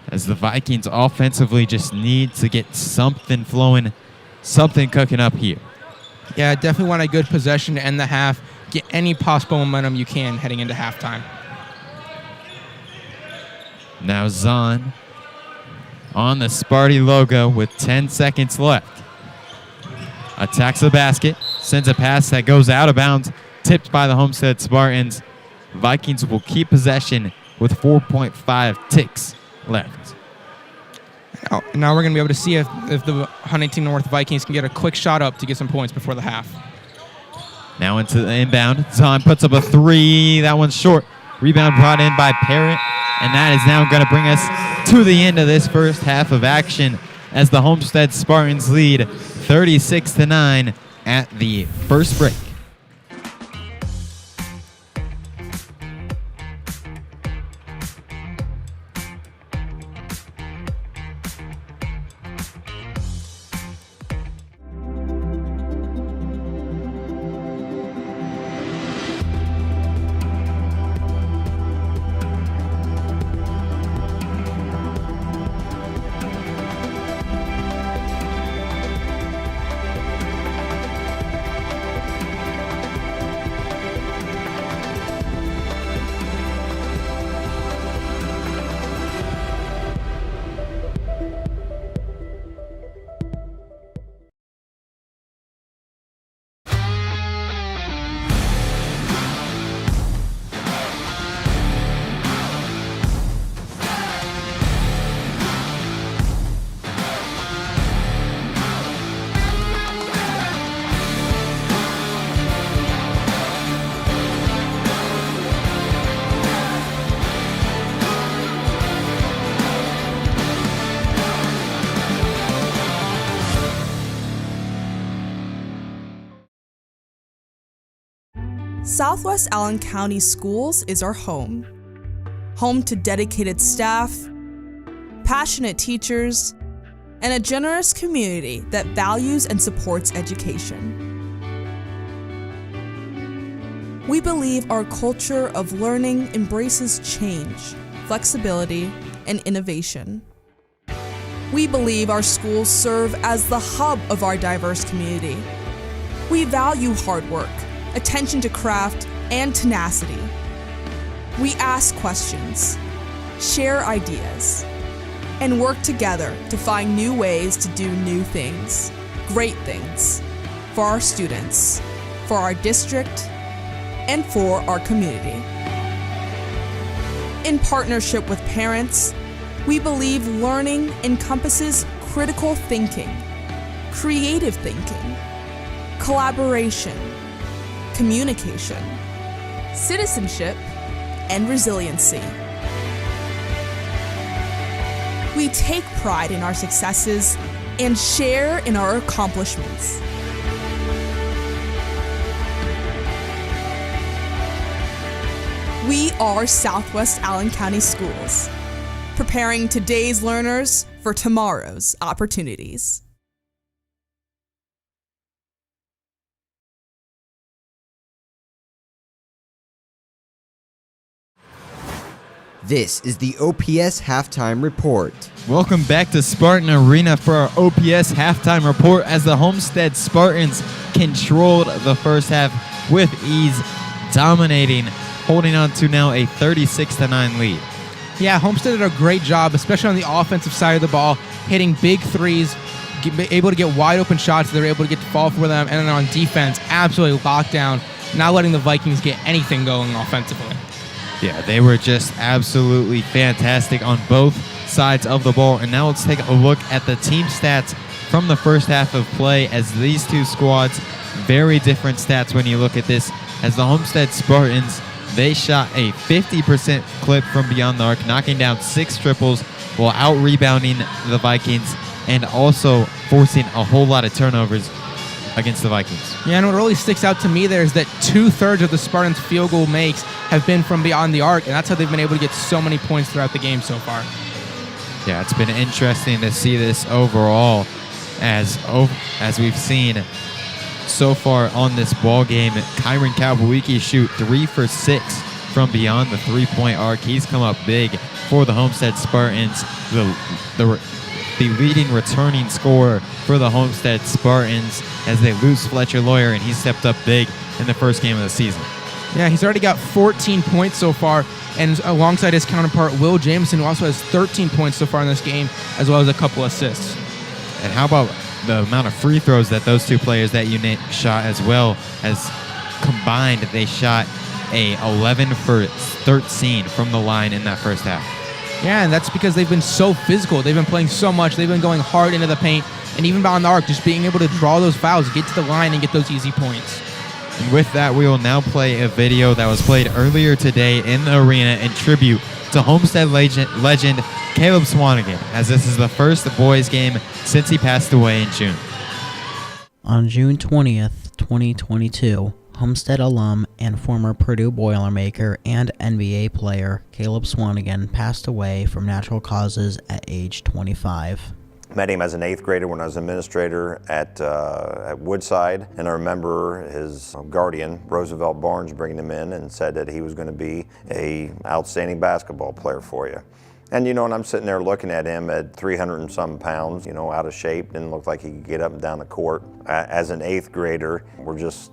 as the Vikings offensively just need to get something flowing, something cooking up here. Yeah, definitely want a good possession to end the half. Get any possible momentum you can heading into halftime. Now Zahn on the Sparty logo with 10 seconds left. Attacks the basket, sends a pass that goes out of bounds, tipped by the Homestead Spartans. Vikings will keep possession with 4.5 ticks left. Now we're going to be able to see if the Huntington North Vikings can get a quick shot up to get some points before the half. Now into the inbound. Zahn puts up a 3. That one's short. Rebound brought in by Parrott. And that is now going to bring us to the end of this first half of action, as the Homestead Spartans lead 36-9 at the first break. Southwest Allen County Schools is our home. Home to dedicated staff, passionate teachers, and a generous community that values and supports education. We believe our culture of learning embraces change, flexibility, and innovation. We believe our schools serve as the hub of our diverse community. We value hard work, attention to craft, and tenacity. We ask questions, share ideas, and work together to find new ways to do new things, great things, for our students, for our district, and for our community. In partnership with parents, we believe learning encompasses critical thinking, creative thinking, collaboration, communication, citizenship, and resiliency. We take pride in our successes and share in our accomplishments. We are Southwest Allen County Schools, preparing today's learners for tomorrow's opportunities. This is the OPS Halftime Report. Welcome back to Spartan Arena for our OPS Halftime Report, as the Homestead Spartans controlled the first half with ease, dominating, holding on to now a 36-9 lead. Yeah, Homestead did a great job, especially on the offensive side of the ball, hitting big threes, able to get wide open shots. They're able to get to fall for them. And then on defense, absolutely locked down, not letting the Vikings get anything going offensively. Yeah, they were just absolutely fantastic on both sides of the ball. And now let's take a look at the team stats from the first half of play, as these two squads, very different stats when you look at this. As the Homestead Spartans, they shot a 50% clip from beyond the arc, knocking down 6 triples while out-rebounding the Vikings and also forcing a whole lot of turnovers against the Vikings. Yeah, and what really sticks out to me there is that 2/3 of the Spartans' field goal makes have been from beyond the arc, and that's how they've been able to get so many points throughout the game so far. Yeah, it's been interesting to see this overall, as we've seen so far on this ball game. Kyron Kalbawiki shoot 3 for 6 from beyond the 3-point arc. He's come up big for the Homestead Spartans. The leading returning scorer for the Homestead Spartans, as they lose Fletcher Lawyer, and he stepped up big in the first game of the season. Yeah, he's already got 14 points so far, and alongside his counterpart, Will Jameson, who also has 13 points so far in this game, as well as a couple assists. And how about the amount of free throws that those two players that you shot, as well as combined, they shot a 11 for 13 from the line in that first half. Yeah, and that's because they've been so physical. They've been playing so much. They've been going hard into the paint, and even beyond the arc, just being able to draw those fouls, get to the line, and get those easy points. And with that, we will now play a video that was played earlier today in the arena in tribute to Homestead legend Caleb Swanigan, as this is the first boys game since he passed away in June. On June 20th, 2022, Homestead alum and former Purdue Boilermaker and NBA player Caleb Swanigan passed away from natural causes at age 25. Met him as an 8th grader when I was administrator at Woodside, and I remember his guardian, Roosevelt Barnes, bringing him in and said that he was going to be an outstanding basketball player for you. And and I'm sitting there looking at him at 300 and some pounds, out of shape, didn't look like he could get up and down the court. As an 8th grader, we're just,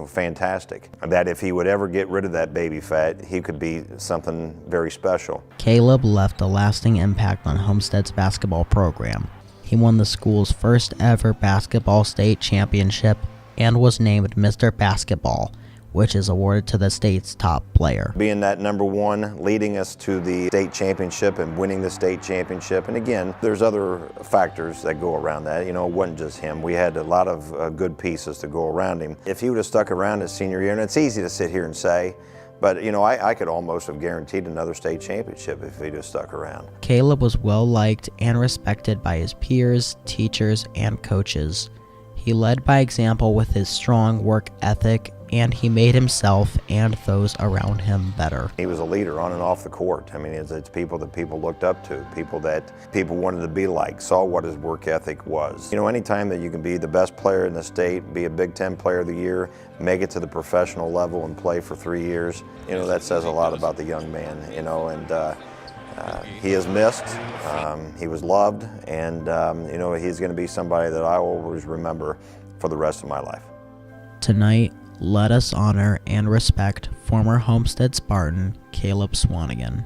fantastic. That if he would ever get rid of that baby fat, he could be something very special. Caleb left a lasting impact on Homestead's basketball program. He won the school's first ever basketball state championship and was named Mr. Basketball, which is awarded to the state's top player. Being that number 1, leading us to the state championship and winning the state championship. And again, there's other factors that go around that. It wasn't just him. We had a lot of good pieces to go around him. If he would have stuck around his senior year, and it's easy to sit here and say, but I could almost have guaranteed another state championship if he'd have stuck around. Caleb was well liked and respected by his peers, teachers, and coaches. He led by example with his strong work ethic, and he made himself and those around him better. He was a leader on and off the court. It's people that people looked up to, people that people wanted to be like, saw what his work ethic was. Anytime that you can be the best player in the state, be a Big Ten Player of the Year, make it to the professional level and play for 3 years, that says a lot about the young man, and he is missed, he was loved, and he's going to be somebody that I will always remember for the rest of my life. Tonight, let us honor and respect former Homestead Spartan Caleb Swanigan.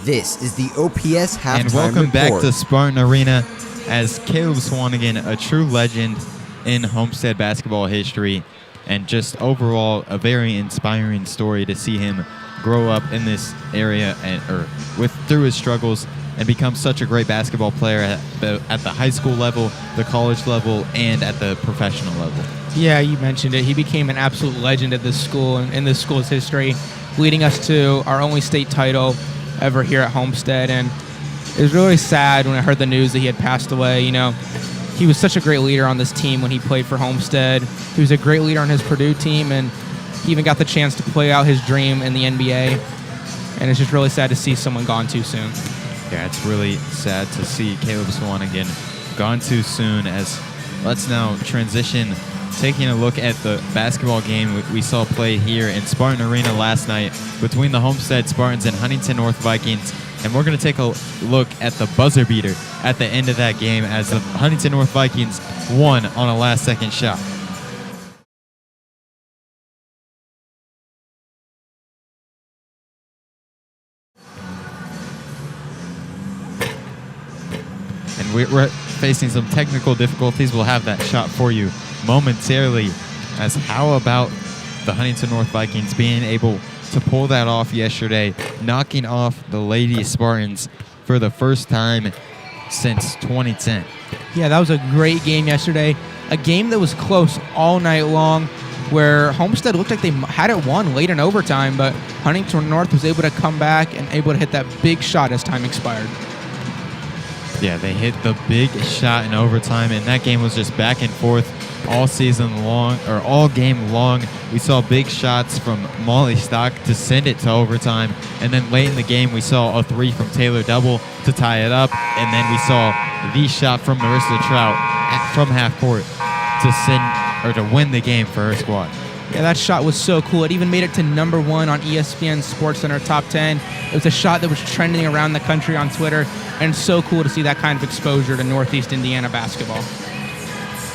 This is the OPS halftime And welcome report. back to Spartan Arena, as Caleb Swanigan, a true legend in Homestead basketball history, and just overall a very inspiring story to see him grow up in this area through his struggles and become such a great basketball player at the high school level, the college level, and at the professional level. Yeah, you mentioned it. He became an absolute legend at this school and in this school's history, leading us to our only state title ever here at Homestead. And it was really sad when I heard the news that he had passed away. He was such a great leader on this team when he played for Homestead. He was a great leader on his Purdue team, and he even got the chance to play out his dream in the NBA. And it's just really sad to see someone gone too soon. Yeah, it's really sad to see Caleb Swanigan gone too soon. As let's now transition, taking a look at the basketball game we saw played here in Spartan Arena last night between the Homestead Spartans and Huntington North Vikings. And we're going to take a look at the buzzer beater at the end of that game as the Huntington North Vikings won on a last-second shot. And we're facing some technical difficulties. We'll have that shot for you momentarily. As how about the Huntington North Vikings being able to pull that off yesterday, knocking off the Lady Spartans for the first time since 2010. Yeah, that was a great game yesterday. A game that was close all night long, where Homestead looked like they had it won late in overtime, but Huntington North was able to come back and able to hit that big shot as time expired. Yeah, they hit the big shot in overtime, and that game was just back and forth all season long, or all game long. We saw big shots from Molly Stock to send it to overtime, and then late in the game we saw a 3 from Taylor Double to tie it up, and then we saw the shot from Marissa Trout from half court to win the game for her squad. Yeah, that shot was so cool. It even made it to #1 on ESPN SportsCenter Top 10. It was a shot that was trending around the country on Twitter, and it's so cool to see that kind of exposure to Northeast Indiana basketball.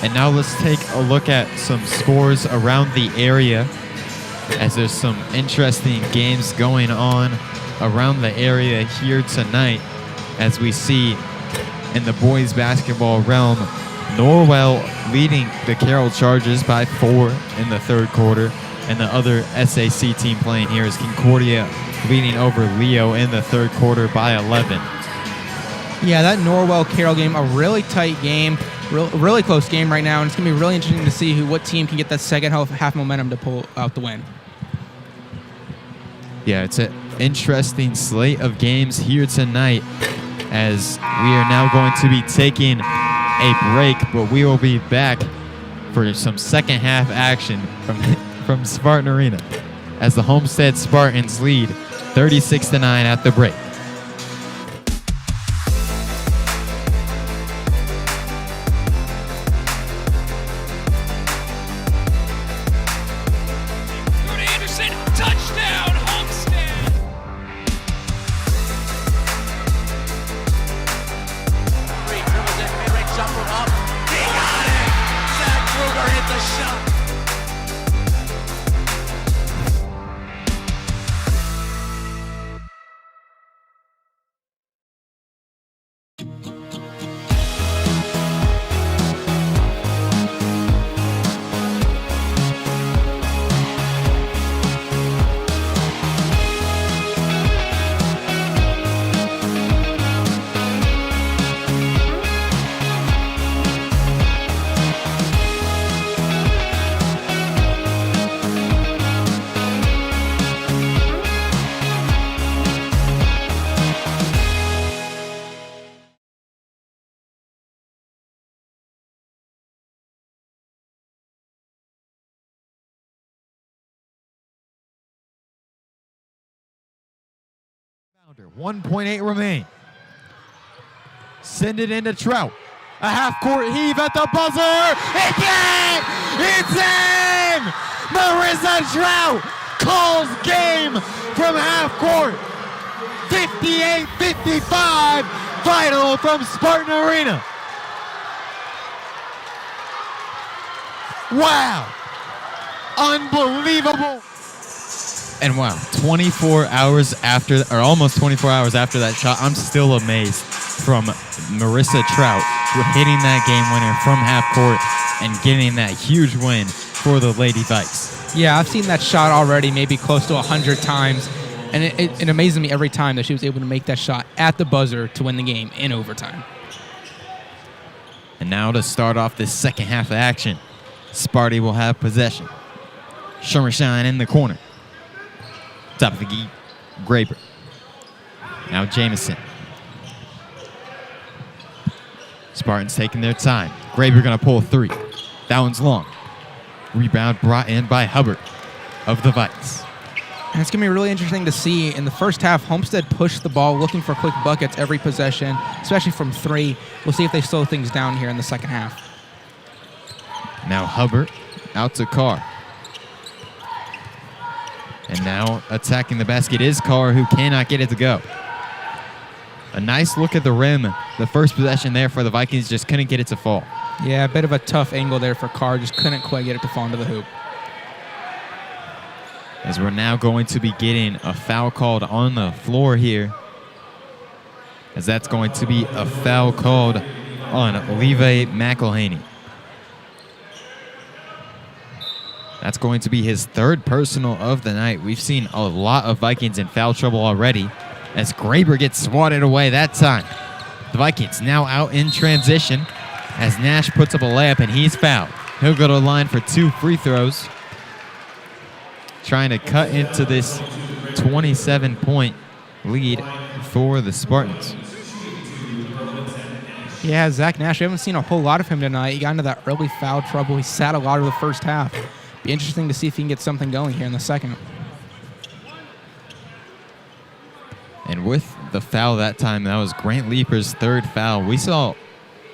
And now let's take a look at some scores around the area, as there's some interesting games going on around the area here tonight, as we see in the boys basketball realm, Norwell leading the Carroll Chargers by 4 in the third quarter, and the other SAC team playing here is Concordia leading over Leo in the third quarter by 11. Yeah, that Norwell-Carroll game, a really tight game, really close game right now, and it's going to be really interesting to see what team can get that second half momentum to pull out the win. Yeah, it's an interesting slate of games here tonight, as we are now going to be taking a break, but we will be back for some second half action from Spartan Arena as the Homestead Spartans lead 36-9 at the break. Under 1.8 remain. Send it into Trout. A half-court heave at the buzzer. It's in! It's in! Marissa Trout calls game from half-court. 58-55 final from Spartan Arena. Wow! Unbelievable! And wow, 24 hours after, or almost 24 hours after that shot, I'm still amazed from Marissa Trout hitting that game winner from half court and getting that huge win for the Lady Vikes. Yeah, I've seen that shot already maybe close to 100 times, and it amazes me every time that she was able to make that shot at the buzzer to win the game in overtime. And now to start off this second half of action, Sparty will have possession. Shine in the corner. Top of the key, Graber. Now Jameson. Spartans taking their time. Graber going to pull a 3. That one's long. Rebound brought in by Hubbard of the Vikes. And it's going to be really interesting to see. In the first half, Homestead pushed the ball, looking for quick buckets every possession, especially from 3. We'll see if they slow things down here in the second half. Now Hubbard out to Carr. And now attacking the basket is Carr, who cannot get it to go. A nice look at the rim. The first possession there for the Vikings, just couldn't get it to fall. Yeah, a bit of a tough angle there for Carr. Just couldn't quite get it to fall into the hoop. As we're now going to be getting a foul called on the floor here. As that's going to be a foul called on Levi McElhaney. That's going to be his third personal of the night. We've seen a lot of Vikings in foul trouble already, as Graber gets swatted away that time. The Vikings now out in transition as Nash puts up a layup and he's fouled. He'll go to the line for 2 free throws, trying to cut into this 27-point lead for the Spartans. Yeah, Zach Nash, we haven't seen a whole lot of him tonight. He got into that early foul trouble. He sat a lot of the first half. Be interesting to see if he can get something going here in the second. And with the foul that time, that was Grant Leaper's third foul. We saw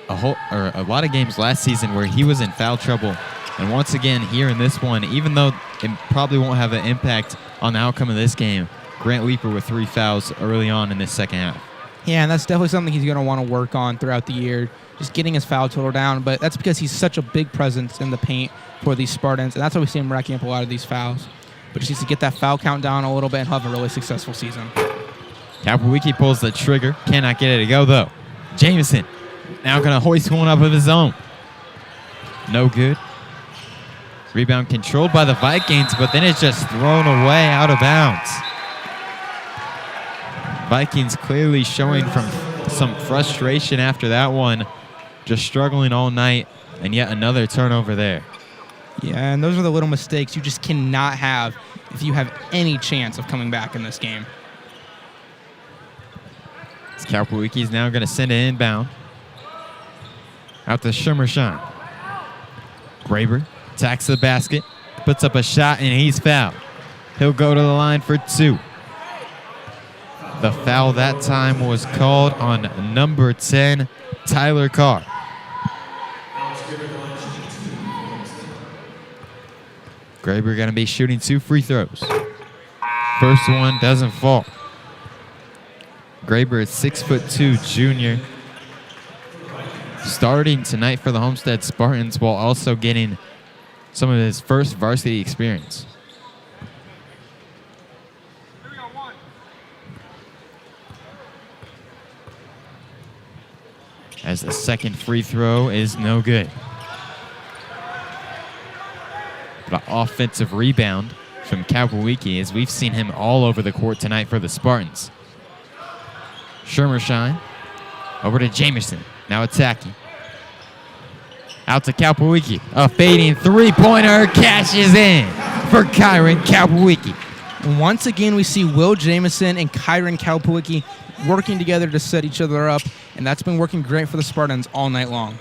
a lot of games last season where he was in foul trouble. And once again, here in this one, even though it probably won't have an impact on the outcome of this game, Grant Leaper with 3 fouls early on in this second half. Yeah, and that's definitely something he's going to want to work on throughout the year, just getting his foul total down. But that's because he's such a big presence in the paint for these Spartans, and that's why we see him racking up a lot of these fouls. But just needs to get that foul count down a little bit and have a really successful season. Kapowicki pulls the trigger. Cannot get it to go, though. Jameson now going to hoist one up of his own. No good. Rebound controlled by the Vikings, but then it's just thrown away out of bounds. Vikings clearly showing from some frustration after that one. Just struggling all night, and yet another turnover there. Yeah, and those are the little mistakes you just cannot have if you have any chance of coming back in this game. Kapowicki's now going to send it inbound. Out to Shermershine. Graber attacks the basket, puts up a shot, and he's fouled. He'll go to the line for 2. The foul that time was called on number 10, Tyler Carr. Graber going to be shooting 2 free throws. First one doesn't fall. Graber is 6'2" junior. Starting tonight for the Homestead Spartans while also getting some of his first varsity experience. As the second free throw is no good. But an offensive rebound from Kapowicki, as we've seen him all over the court tonight for the Spartans. Shermershine over to Jameson, now attacking. Out to Kapowicki, a fading 3-pointer cashes in for Kyron Kapowicki. Once again, we see Will Jameson and Kyron Kapowicki working together to set each other up, and that's been working great for the Spartans all night long.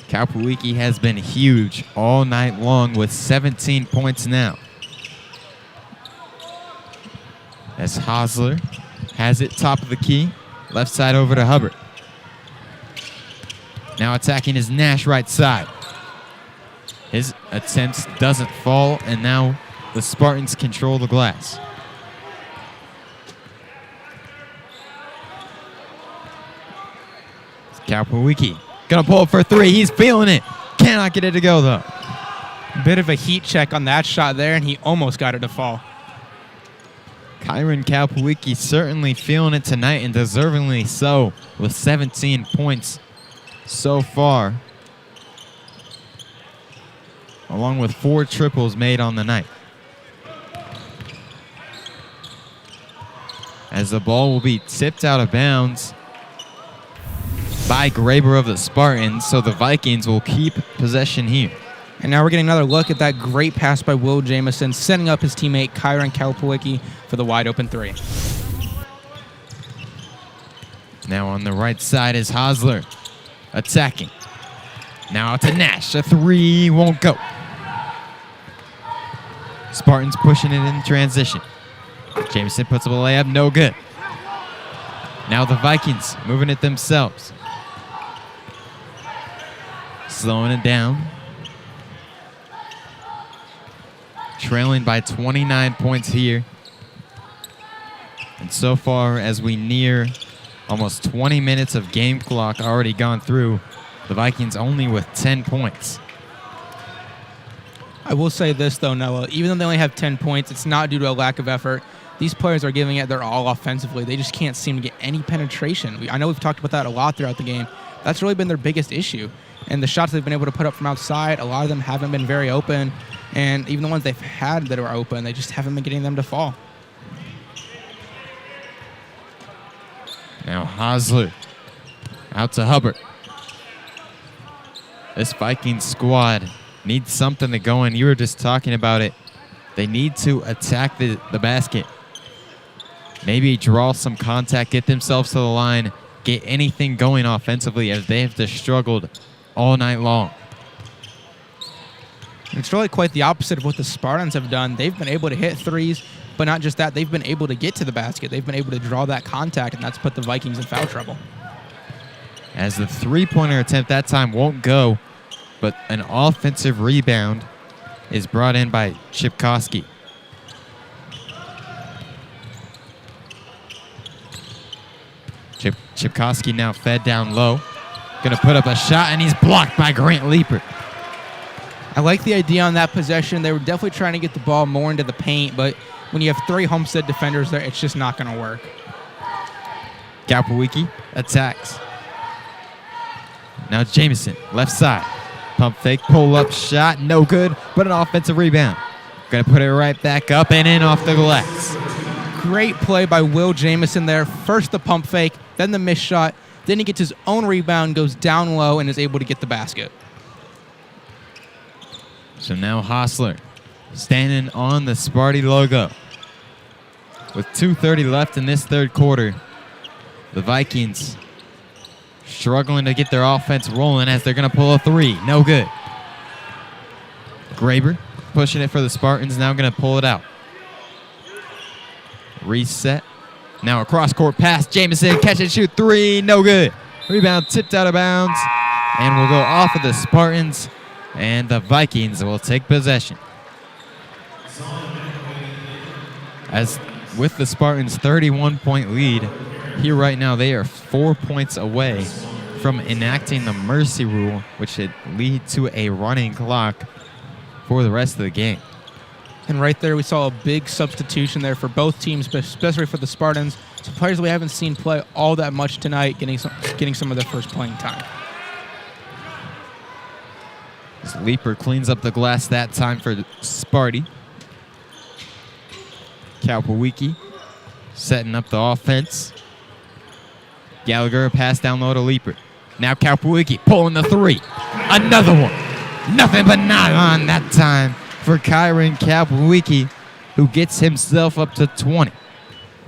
Kapowicki has been huge all night long with 17 points now. As Hosler has it top of the key, left side over to Hubbard. Now attacking is Nash right side. His attempts doesn't fall, and now the Spartans control the glass. Kapowicki gonna pull up for 3. He's feeling it. Cannot get it to go, though. Bit of a heat check on that shot there, and he almost got it to fall. Kyron Kapowicki certainly feeling it tonight, and deservingly so, with 17 points so far, along with 4 triples made on the night. As the ball will be tipped out of bounds by Graber of the Spartans, so the Vikings will keep possession here. And now we're getting another look at that great pass by Will Jameson, setting up his teammate Kyron Kapowicki for the wide open 3. Now on the right side is Hosler attacking. Now out to Nash. A 3 won't go. Spartans pushing it in transition. Jameson puts up a layup, no good. Now the Vikings moving it themselves. Slowing it down. Trailing by 29 points here. And so far, as we near almost 20 minutes of game clock already gone through, the Vikings only with 10 points. I will say this, though, Noah. Even though they only have 10 points, it's not due to a lack of effort. These players are giving it their all offensively. They just can't seem to get any penetration. I know we've talked about that a lot throughout the game. That's really been their biggest issue. And the shots they've been able to put up from outside, a lot of them haven't been very open. And even the ones they've had that are open, they just haven't been getting them to fall. Now Hosler out to Hubbard. This Vikings squad needs something to go in. You were just talking about it. They need to attack the basket. Maybe draw some contact, get themselves to the line, get anything going offensively, as they have just struggled all night long. It's really quite the opposite of what the Spartans have done. They've been able to hit threes, but not just that. They've been able to get to the basket. They've been able to draw that contact, and that's put the Vikings in foul trouble. As the three-pointer attempt that time won't go, but an offensive rebound is brought in by Chipkowski. Chipkowski now fed down low. Going to put up a shot, and he's blocked by Grant Leeper. I like the idea on that possession. They were definitely trying to get the ball more into the paint, but when you have three Homestead defenders there, it's just not going to work. Kalpawiki attacks. Now Jameson, left side. Pump fake, pull up shot, no good, but an offensive rebound. Going to put it right back up and in off the glass. Great play by Will Jameson there. First the pump fake, then the missed shot. Then he gets his own rebound, goes down low, and is able to get the basket. So now Hosler standing on the Sparty logo. With 2:30 left in this third quarter, the Vikings struggling to get their offense rolling as they're going to pull a three. No good. Graber pushing it for the Spartans, now going to pull it out. Reset. Now a cross-court pass. Jameson, catch and shoot three. No good. Rebound tipped out of bounds and will go off of the Spartans, and the Vikings will take possession. As with the Spartans' 31-point lead, here right now they are 4 points away from enacting the mercy rule, which should lead to a running clock for the rest of the game. And right there, we saw a big substitution there for both teams, but especially for the Spartans. Some players we haven't seen play all that much tonight, getting some of their first playing time. As Leeper cleans up the glass that time for Sparty. Kalpawiki setting up the offense. Gallagher pass down low to Leeper. Now Kalpawiki pulling the three. Another one. Nothing but not on that time for Kyron Kalpawiki, who gets himself up to 20.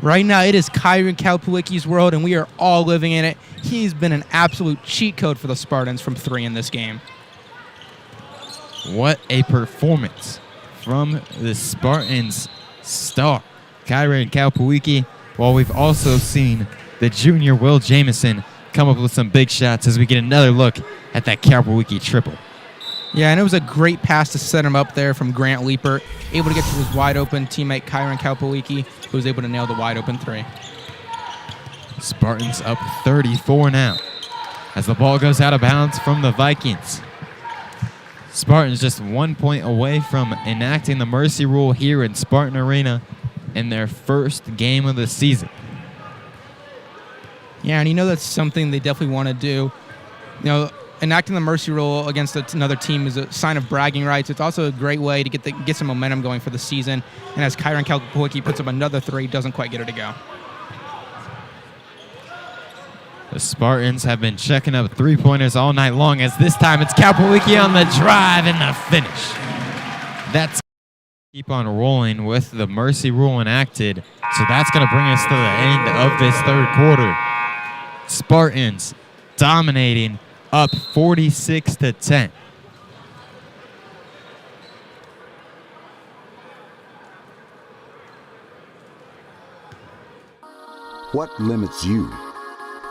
Right now, it is Kyron Kalpawiki's world, and we are all living in it. He's been an absolute cheat code for the Spartans from three in this game. What a performance from the Spartans star, Kyron Kalpawiki, while we've also seen the junior Will Jameson come up with some big shots as we get another look at that Kalpawiki triple. Yeah, and it was a great pass to set him up there from Grant Leeper, able to get to his wide-open teammate Kyron Kalpawiki, who was able to nail the wide-open three. Spartans up 34 now as the ball goes out of bounds from the Vikings. Spartans just 1 point away from enacting the mercy rule here in Spartan Arena in their first game of the season. Yeah, and you know that's something they definitely want to do. You know, enacting the mercy rule against another team is a sign of bragging rights. It's also a great way to get some momentum going for the season. And as Kyron Kalpawiki puts up another three, doesn't quite get it to go. The Spartans have been checking up three-pointers all night long, as this time it's Kalpawiki on the drive and the finish. That's keep on rolling with the mercy rule enacted. So that's going to bring us to the end of this third quarter. Spartans dominating, up 46-10. What limits you?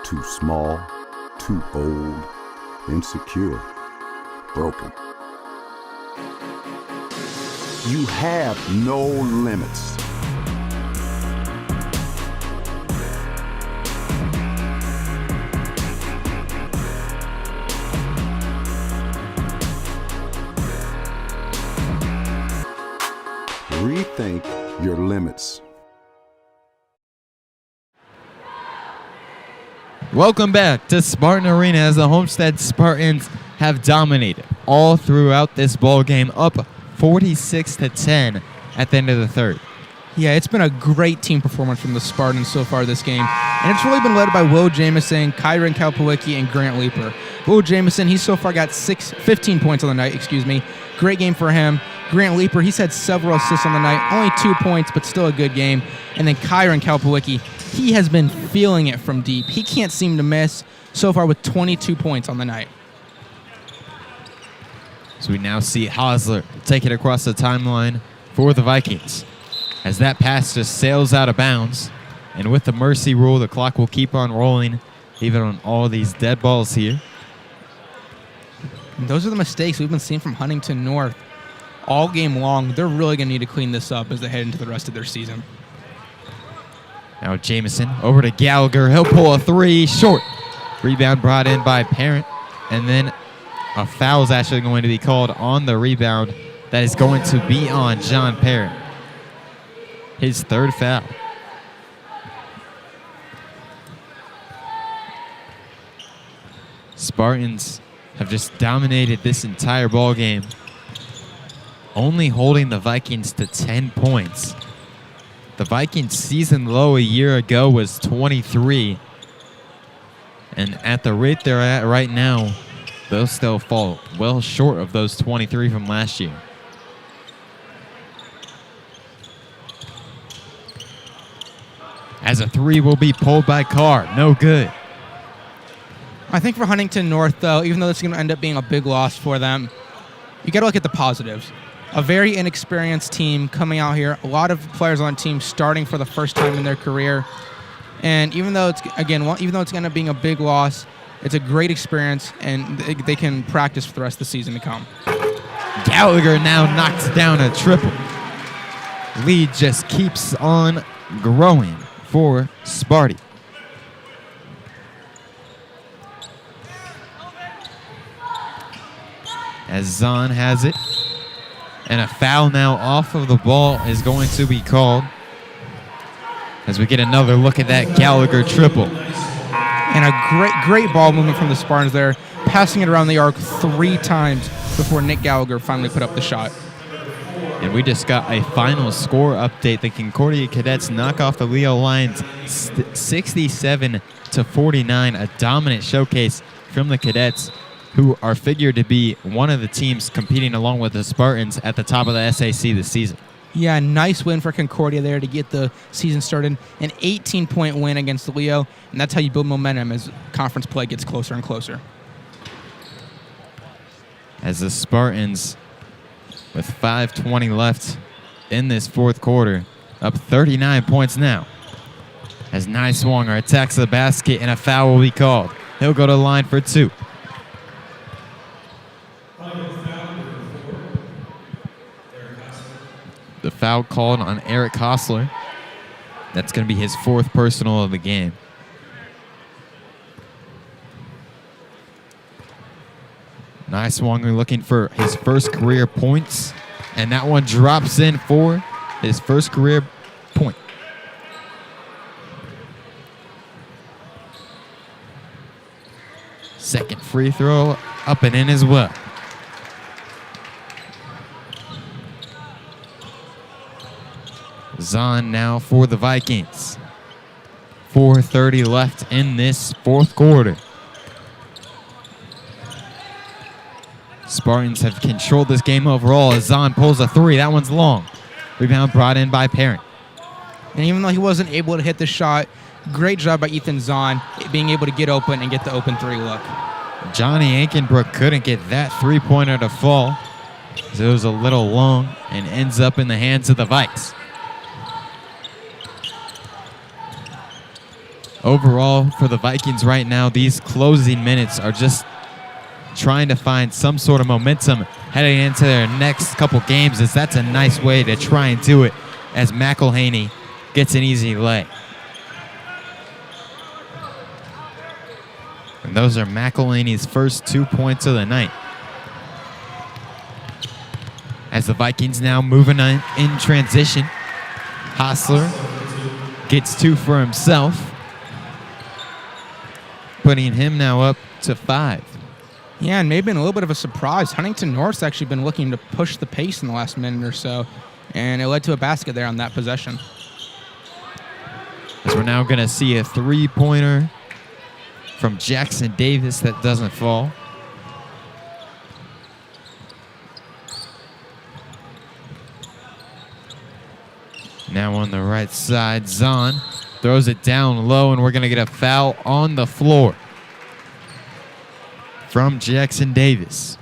Too small, too old, insecure, broken. You have no limits. Rethink your limits. Welcome back to Spartan Arena as the Homestead Spartans have dominated all throughout this ball game, up 46-10 at the end of the third. Yeah, it's been a great team performance from the Spartans so far this game, and it's really been led by Will Jamison, Kyron Kalpawicki, and Grant Leeper. Will Jamison, he's so far got 15 points on the night, Great game for him. Grant Leeper, he's had several assists on the night, only 2 points, but still a good game. And then Kyron Kalpawicki, he has been feeling it from deep. He can't seem to miss so far with 22 points on the night. So we now see Hosler take it across the timeline for the Vikings, as that pass just sails out of bounds. And with the mercy rule, the clock will keep on rolling, even on all these dead balls here. And those are the mistakes we've been seeing from Huntington North all game long. They're really going to need to clean this up as they head into the rest of their season. Now Jamison over to Gallagher. He'll pull a three short. Rebound brought in by Parent. And then a foul is actually going to be called on the rebound. That is going to be on John Parent. His third foul. Spartans have just dominated this entire ball game, only holding the Vikings to 10 points. The Vikings' season low a year ago was 23, and at the rate they're at right now, they'll still fall well short of those 23 from last year. As a three will be pulled by Carr, no good. I think for Huntington North, though, even though this is going to end up being a big loss for them, you got to look at the positives. A very inexperienced team coming out here, a lot of players on the team starting for the first time in their career. And even though it's going to end up being a big loss, it's a great experience, and they can practice for the rest of the season to come. Gallagher now knocks down a triple. Lead just keeps on growing for Sparty. As Zahn has it. And a foul now off of the ball is going to be called, as we get another look at that Gallagher triple. And a great ball movement from the Spartans there, passing it around the arc 3 times before Nick Gallagher finally put up the shot. And we just got a final score update. The Concordia Cadets knock off the Leo Lions 67-49, a dominant showcase from the Cadets, who are figured to be one of the teams competing along with the Spartans at the top of the SAC this season. Yeah, nice win for Concordia there to get the season started. An 18-point win against the Leo, and that's how you build momentum as conference play gets closer and closer. As the Spartans, with 5:20 left in this fourth quarter, up 39 points now. As Nyswanger attacks the basket and a foul will be called. He'll go to the line for 2. The foul called on Eric Hostler. That's going to be his 4th personal of the game. Nyswanger looking for his first career points, and that one drops in for his first career point. Second free throw up and in as well. Zahn now for the Vikings. 4:30 left in this fourth quarter. Spartans have controlled this game overall as Zahn pulls a 3. That one's long. Rebound brought in by Parent. And even though he wasn't able to hit the shot, great job by Ethan Zahn being able to get open and get the open 3 look. Johnny Ankenbrook couldn't get that 3-pointer to fall, so it was a little long and ends up in the hands of the Vikes. Overall, for the Vikings right now, these closing minutes are just trying to find some sort of momentum heading into their next couple games, as that's a nice way to try and do it as McElhaney gets an easy lay. And those are McElhaney's first 2 points of the night. As the Vikings now moving in transition. Hostler gets 2 for himself, putting him now up to 5. Yeah, and maybe in a little bit of a surprise, Huntington North's actually been looking to push the pace in the last minute or so, and it led to a basket there on that possession. As we're now going to see a 3-pointer from Jackson Davis that doesn't fall. Now on the right side, Zahn throws it down low, and we're going to get a foul on the floor from Jackson Davis.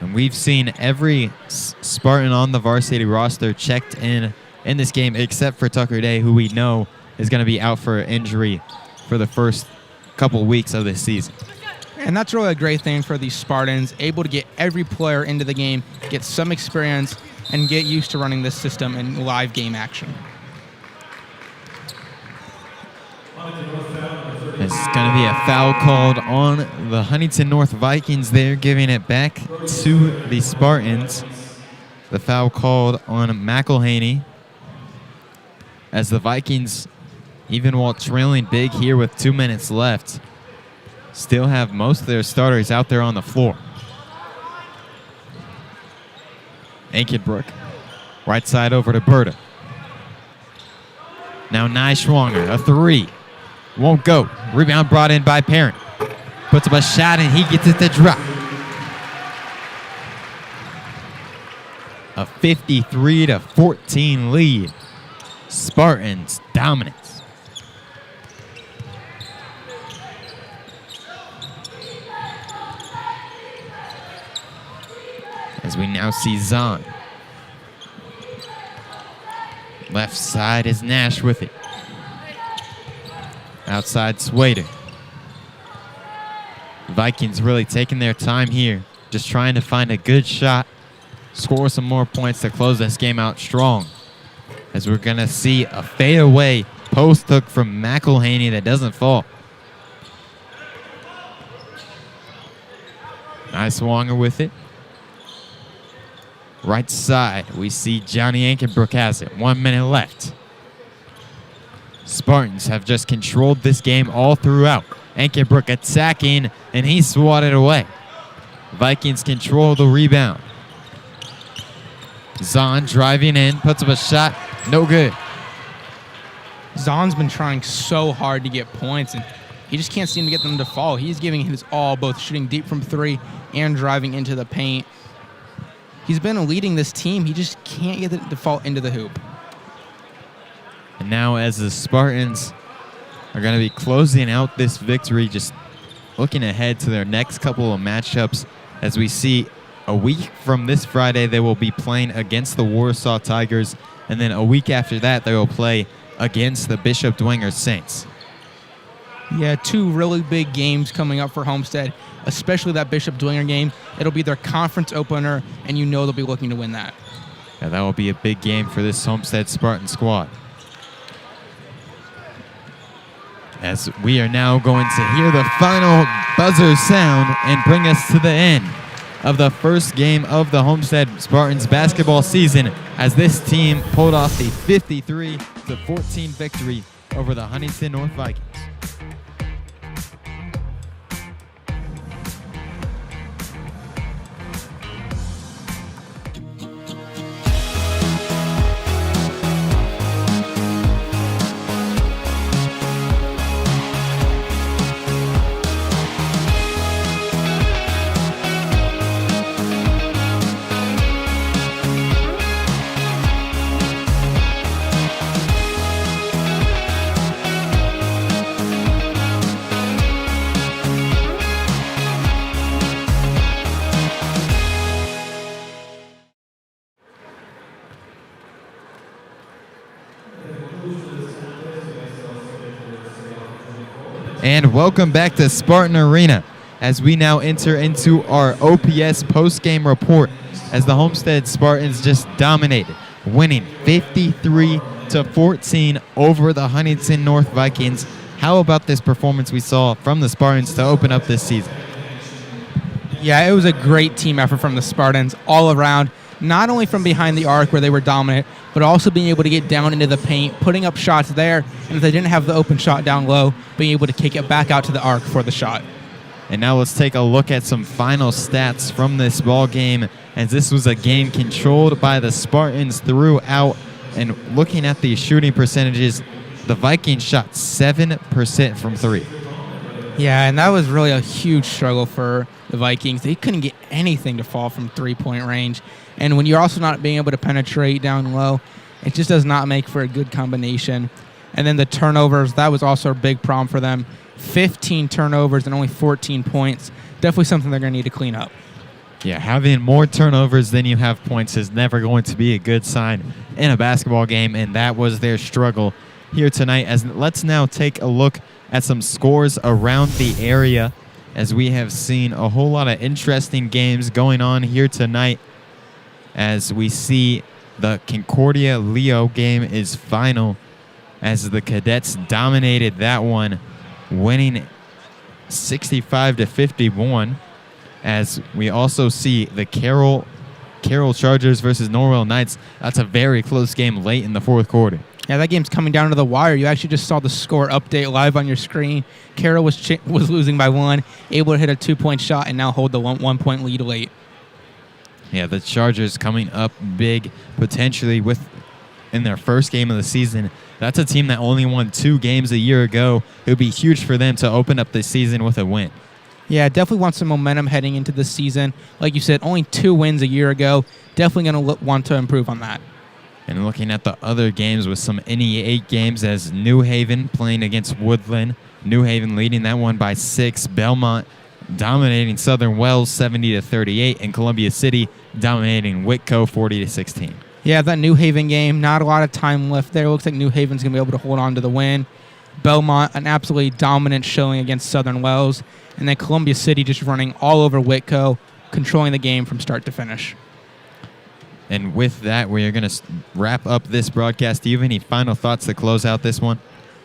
And we've seen every Spartan on the varsity roster checked in this game except for Tucker Day, who we know is going to be out for injury for the first couple weeks of this season. And that's really a great thing for these Spartans, able to get every player into the game, get some experience, and get used to running this system in live game action. It's going to be a foul called on the Huntington North Vikings there, giving it back to the Spartans. The foul called on McElhaney as the Vikings, even while trailing big here with 2 minutes left, still have most of their starters out there on the floor. Ankenbrook, right side over to Berta. Now Nyschwanger, a 3. Won't go. Rebound brought in by Parent. Puts up a shot and he gets it to drop. A 53-14 lead. Spartans dominance. As we now see Zahn. Left side is Nash with it. Outside Swader. Vikings really taking their time here, just trying to find a good shot, score some more points to close this game out strong. As we're going to see a fadeaway post hook from McElhaney that doesn't fall. Nyschwanger with it. Right side, we see Johnny Ankenbrook has it. 1 minute left. Spartans have just controlled this game all throughout. Ankenbrook attacking, and he swatted away. Vikings control the rebound. Zahn driving in, puts up a shot, no good. Zahn's been trying so hard to get points, and he just can't seem to get them to fall. He's giving his all, both shooting deep from 3 and driving into the paint. He's been leading this team. He just can't get it to fall into the hoop. And now as the Spartans are going to be closing out this victory, just looking ahead to their next couple of matchups, as we see a week from this Friday, they will be playing against the Warsaw Tigers, and then a week after that, they will play against the Bishop Dwenger Saints. Yeah, 2 really big games coming up for Homestead, especially that Bishop Dwenger game. It'll be their conference opener, and you know they'll be looking to win that. Yeah, that will be a big game for this Homestead Spartan squad. As we are now going to hear the final buzzer sound and bring us to the end of the first game of the Homestead Spartans basketball season, as this team pulled off a 53-14 victory over the Huntington North Vikings. And welcome back to Spartan Arena as we now enter into our OPS post-game report, as the Homestead Spartans just dominated, winning 53-14 over the Huntington North Vikings. How about this performance we saw from the Spartans to open up this season? Yeah, it was a great team effort from the Spartans all around, not only from behind the arc where they were dominant, but also being able to get down into the paint, putting up shots there, and if they didn't have the open shot down low, being able to kick it back out to the arc for the shot. And now let's take a look at some final stats from this ball game, as this was a game controlled by the Spartans throughout. And looking at the shooting percentages, the Vikings shot 7% from three. Yeah, and that was really a huge struggle for the Vikings. They couldn't get anything to fall from three-point range. And when you're also not being able to penetrate down low, it just does not make for a good combination. And then the turnovers, that was also a big problem for them. 15 turnovers and only 14 points. Definitely something they're going to need to clean up. Yeah, having more turnovers than you have points is never going to be a good sign in a basketball game, and that was their struggle here tonight. As let's now take a look at some scores around the area, as we have seen a whole lot of interesting games going on here tonight. As we see the Concordia-Leo game is final, as the Cadets dominated that one, winning 65-51. As we also see the Carroll Chargers versus Norwell Knights. That's a very close game late in the fourth quarter. Yeah, that game's coming down to the wire. You actually just saw the score update live on your screen. Carroll was losing by 1, able to hit a 2-point shot, and now hold the 1-point lead late. Yeah, the Chargers coming up big, potentially in their first game of the season. That's a team that only won 2 games a year ago. It would be huge for them to open up the season with a win. Yeah, definitely want some momentum heading into the season. Like you said, only 2 wins a year ago. Definitely going to want to improve on that. And looking at the other games with some NE8 games, as New Haven playing against Woodland. New Haven leading that one by 6. Belmont dominating Southern Wells 70-38. And Columbia City dominating Whitco 40-16. Yeah, that New Haven game, not a lot of time left there. It looks like New Haven's going to be able to hold on to the win. Belmont, an absolutely dominant showing against Southern Wells. And then Columbia City just running all over Whitco, controlling the game from start to finish. And with that, we are going to wrap up this broadcast. Do you have any final thoughts to close out this one?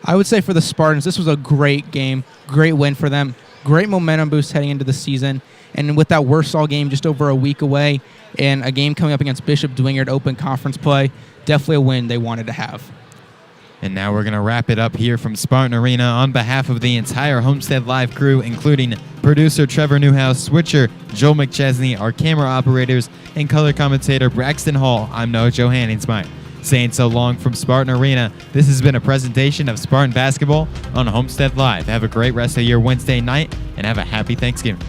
I would say for the Spartans, this was a great game, great win for them, great momentum boost heading into the season. And with that Warsaw game just over a week away and a game coming up against Bishop Dwingard Open Conference play, definitely a win they wanted to have. And now we're going to wrap it up here from Spartan Arena. On behalf of the entire Homestead Live crew, including producer Trevor Newhouse, switcher Joel McChesney, our camera operators, and color commentator Braxton Hall, I'm Noah Johanningsmeier. Saying so long from Spartan Arena, this has been a presentation of Spartan Basketball on Homestead Live. Have a great rest of your Wednesday night, and have a happy Thanksgiving.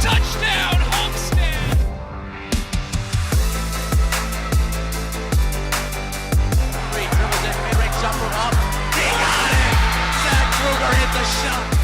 Touchdown, Homestead! Dribbles in, mid-range jumper up. He got it! Zach Kruger hit the shot.